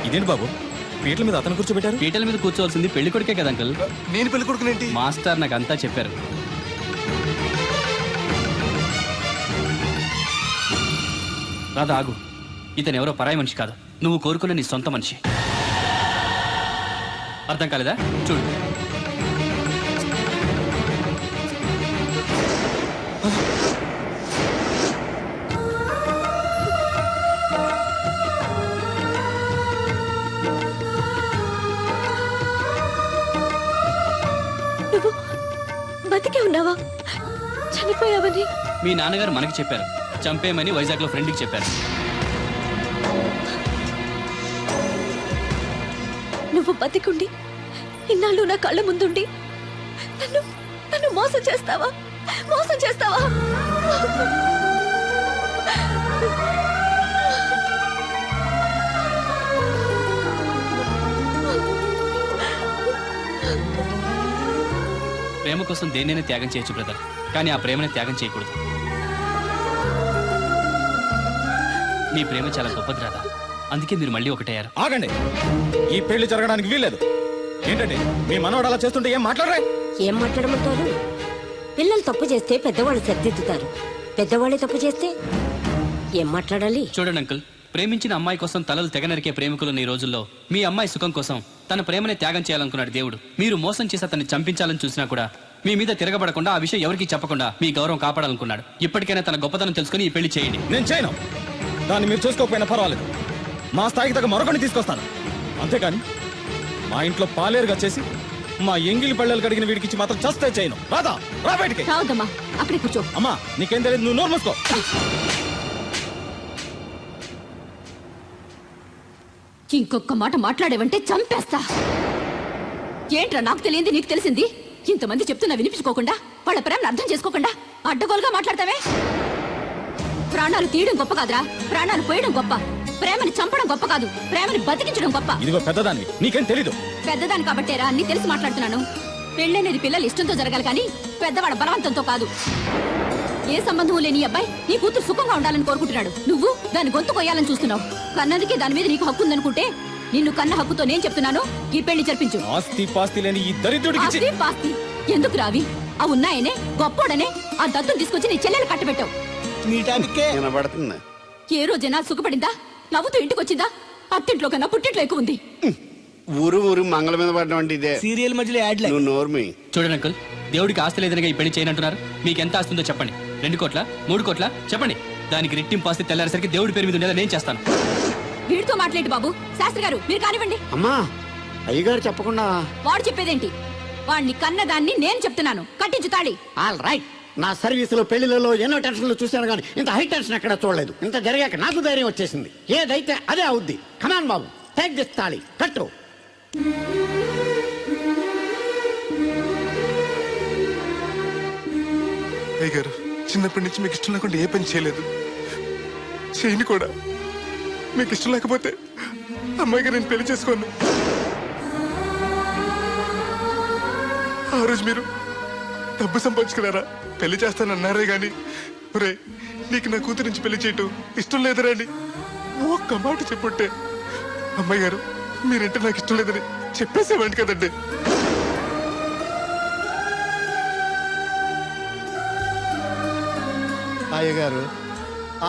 Speaker 14: ఇదేంటి బాబు, పీటల మీద అతను కూర్చోబెట్టారు?
Speaker 13: పీటల మీద కూర్చోవాల్సింది పెళ్లి కొడుకే కదా అంకుల్.
Speaker 15: నేను పెళ్లి కొడుకునేంటి?
Speaker 13: మాస్టర్ నాకు అంతా చెప్పారు. రాధా ఆగు. ఇతను ఎవరో పరాయి మనిషి కాదు, నువ్వు కోరుకున్న నీ సొంత మనిషి. అర్థం కాలేదా? చూడు.
Speaker 8: నువ్వు బతికే ఉన్నావా? చనిపోయావని
Speaker 13: మీ నాన్నగారు మనకి చెప్పారు, చంపేయమని వైజాగ్ లో ఫ్రెండ్కి చెప్పారు.
Speaker 8: నువ్వు బతికుండి ఇన్నాళ్ళు నా కళ్ళ ముందుండి నన్ను నన్ను మోసం చేస్తావా? మోసం చేస్తావా?
Speaker 13: ప్రేమ కోసం దేన్నైనా త్యాగం చేయొచ్చు బ్రదర్, కానీ ఆ ప్రేమని త్యాగం చేయకూడదు. నీ ప్రేమ చాలా గొప్పది రాధా, అందుకే మీరు మళ్ళీ ఒకటయ్యారు.
Speaker 14: ఆగండి, ఈ పెళ్లి జరగడానికి వీల్లేదు. ఏంటండి మీ మనవడు అలా చేస్తుంటే ఏం మాట్లాడరే?
Speaker 16: ఏం మాట్లాడమంటారు? పిల్లలు తప్పు చేస్తే పెద్దవాళ్ళు సరిదిద్దుతారు, పెద్దవాళ్ళే తప్పు చేస్తే ఏం మాట్లాడాలి?
Speaker 13: చూడండి అంకుల్, ప్రేమించిన అమ్మాయి కోసం తలలు తెగ నరికే ప్రేమికులు ఈ రోజుల్లో మీ అమ్మాయి సుఖం కోసం తన ప్రేమనే త్యాగం చేయాలనుకున్నాడు దేవుడు. మీరు మోసం చేసి అతన్ని చంపించాలని చూసినా కూడా మీ మీద తిరగబడకుండా ఆ విషయం ఎవరికి చెప్పకుండా మీ గౌరవం కాపాడాలనుకున్నాడు. ఇప్పటికైనా తన గొప్పతనం తెలుసుకుని ఈ పెళ్లి చేయండి.
Speaker 14: నేను చేయను. దాన్ని మీరు చూసుకోకపోయినా పర్వాలేదు, మా స్థాయికి తగ్గ మరొకటి తీసుకొస్తాను. అంతేకాని మా ఇంట్లో పాలేరుగా చేసి మా ఎంగిలి పళ్ళలు కడిగిన వీడికిచ్చి మాత్రం చస్తే చేయను. రాదా, రా బయటికి.
Speaker 8: రావద్దమ్మా, అక్కడే కూర్చో.
Speaker 14: అమ్మా నీకేం తెలియదు, నువ్వు నోరు మూసుకో.
Speaker 8: ఇంకొక మాట మాట్లాడేవంటే చంపేస్తా. ఏంట్రా నాకు తెలియంది నీకు తెలిసింది? ఇంతమంది చెప్తున్నా వినిపించుకోకుండా, వాళ్ళ ప్రేమను అర్థం చేసుకోకుండా అడ్డగోలుగా మాట్లాడతావే. ప్రాణాలు తీయడం గొప్ప కాదురా, ప్రాణాలు పోయడం గొప్ప. ప్రేమని చంపడం గొప్ప కాదు, ప్రేమని బతికించడం గొప్ప.
Speaker 14: ఇదిగో పెద్దదాన్ని, నీకేం తెలీదు.
Speaker 8: పెద్దదాని కాబట్టేరా అన్ని తెలిసి మాట్లాడుతున్నాను. పెళ్ళనేది పిల్లలు ఇష్టంతో జరగాలి కానీ పెద్దవాళ్ళ బలవంతంతో కాదు. ఏ సంబంధం లేని అబ్బాయి నీ కూతురు సుఖంగా ఉండాలని కోరుకుంటున్నాడు, నువ్వు దాని గొంతు కొయ్యాలని చూస్తున్నావు. కన్నందుకే దాని మీద నీకు హక్కు ఉందనుకుంటే నిన్ను కన్న హక్కుతో నేను చెప్తున్నాను, ఈ పెళ్లి జరిపించు.
Speaker 14: ఆస్తి పాస్తి లేని ఈ దరిద్రుడికి
Speaker 8: ఆస్తి పాస్తి ఎందుకు రావి? ఆ ఉన్నాయనే గొప్పోడనే ఆ దత్తుని తీసుకొచ్చి నీ చెల్లెలు కట్టబెట్టావు. ఏ రోజైనా సుఖపడిందా? నవ్వుతూ ఇంటికి వచ్చిందా? అత్తింట్లో కన్నా పుట్టింట్లో ఎక్కువ ఉంది.
Speaker 7: ఊరు ఊరు మంగళ మీద పడడం అంటే ఇదే.
Speaker 12: సీరియల్ మధ్యలో యాడ్
Speaker 7: నువ్వు నోర్మి.
Speaker 13: చూడండి అంకుల్, దేవుడికి ఆస్తి లేదనగా ఈ పెళ్లి చేయనంటున్నారు. మీకు ఎంత ఆస్తుందో చెప్పండి. 2 కోట్ల 3 కోట్ల చెప్పండి. దానికి రెట్టింపు ఆస్తి తెల్లారేసరికి దేవుడి పేరు మీద ఉండేలా నేను చేస్తాను.
Speaker 8: వీడితో మాట్లాడి బాబు. శాస్త్రి గారు మీరు కానివ్వండి.
Speaker 7: అమ్మా అయ్యగారు చెప్పకుండా
Speaker 8: వాడు చెప్పేదేంటి? వాడిని కన్నదాన్ని నేను చెప్తున్నాను, కట్టించు తాళి.
Speaker 7: All right. నా సర్వీసులో పెళ్లిలలో ఎన్నో టెన్షన్లు చూశాను కానీ ఇంత హై టెన్షన్ ఎక్కడ చూడలేదు. ఇంత జరిగాక నాకు ధైర్యం వచ్చేసింది. ఏదైతే అదే అవుద్ది. కమాన్ బాబు, టేక్ దిస్ తాళి, కట్టు.
Speaker 15: అయ్యగారు చిన్నప్పటి నుంచి మీకు ఇష్టం లేకుండా ఏ పని చేయలేదు, చేయని కూడా. మీకు ఇష్టం లేకపోతే అమ్మాయి గారు నేను పెళ్లి చేసుకోను. ఆ రోజు మీరు డబ్బు సంపాదించుకున్నారా, పెళ్లి చేస్తానన్నారే గాని రే నీకు నా కూతురు నుంచి పెళ్లి చేయటం ఇష్టం లేదురా అని ఒక్క మాట చెప్పుంటే అమ్మాయి గారు మీరంటే నాకు ఇష్టం లేదని చెప్పేసేవాడి కదండి.
Speaker 17: అయ్యగారు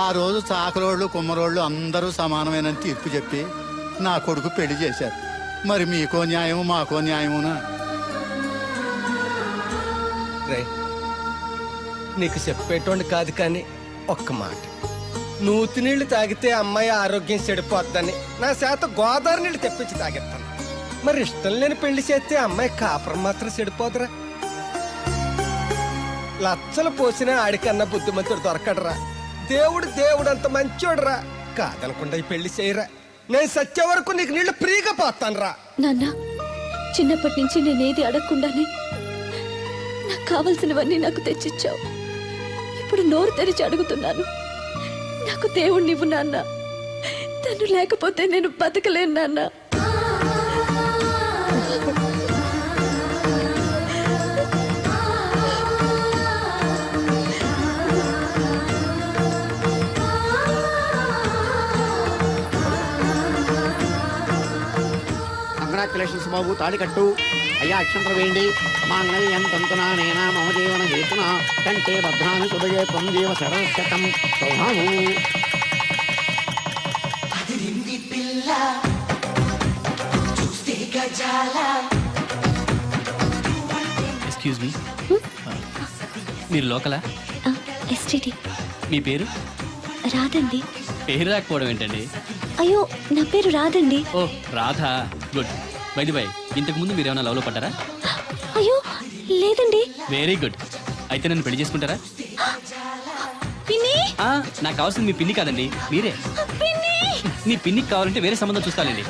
Speaker 17: ఆ రోజు చాకరోళ్ళు కుమ్మరోళ్ళు అందరూ సమానమైన తీర్పు చెప్పి నా కొడుకు పెళ్లి చేశారు. మరి మీకో న్యాయము మాకో న్యాయమునా?
Speaker 12: రే నీకు చెప్పేటోండి కాదు కానీ ఒక్క మాట. నూతి నీళ్లు తాగితే అమ్మాయి ఆరోగ్యం చెడిపోద్దని నా చేత గోదావరి నీళ్లు తెప్పించి తాగెత్తాను. మరి ఇష్టం లేని పెళ్లి చేస్తే అమ్మాయి కాపురం మాత్రం చెడిపోదురా? లచ్చలు పోసినా ఆడికన్నా బుద్ధిమంతుడు దొరకడరా. దేవుడు అంత మంచోడురా. కాదనకుండా ఈ పెళ్లి చేయరా. నేను సచ్చే వరకు నీకు నీళ్లు ఫ్రీగా పోతాను రా.
Speaker 8: నాన్న, చిన్నప్పటి నుంచి నేనేది అడగకుండానే నాకు కావలసినవన్నీ నాకు తెచ్చిచ్చావు. ఇప్పుడు నోరు తెరిచి అడుగుతున్నాను, నాకు దేవుడు నీవు నాన్న. తను లేకపోతే నేను బతకలేను నాన్న.
Speaker 7: కంగ్రాచులేషన్స్ బాబు, తాళి కట్టు. అయ్యా అక్షంతలు వేయండి. మాంగళ్యం తంతునా నేనా మమ జీవన హేతునా కంటే భద్రాన్ని సుభగే త్వం జీవ సరస్యతం సౌభాము.
Speaker 13: ఎక్స్క్యూజ్ మీ, మీరు లోకలా?
Speaker 9: ఎస్టీటీ.
Speaker 13: మీ పేరు?
Speaker 9: రాదండి.
Speaker 13: పేరు రాకపోవడం ఏంటండి?
Speaker 9: అయ్యో నా పేరు రాదండి.
Speaker 13: ఓ Radha, good. By the by, ఇంతకు ముందు మీరు ఏమైనా లవ్లో పడ్డారా?
Speaker 9: అయ్యో లేదండి.
Speaker 13: Very good. అయితే నన్ను పెళ్లి చేసుకుంటారా?
Speaker 9: పిన్ని.
Speaker 13: నాకు కావాల్సింది మీ పిన్ని కాదండి, మీరే.
Speaker 9: పిన్ని.
Speaker 13: మీ పిన్నికి కావాలంటే వేరే సంబంధం చూస్తానండి.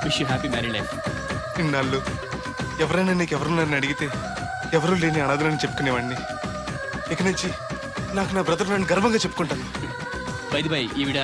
Speaker 13: Wish you happy marry life.
Speaker 15: ఇన్నాళ్ళు ఎవరైనా నీకు ఎవరున్నారని అడిగితే ఎవరు లేని అనాథలని చెప్పుకునేవాడిని. ఇక నుంచి నాకు నా బ్రదర్ నేను గర్వంగా చెప్పుకుంటాను.
Speaker 13: బై ది బై, ఈవిడ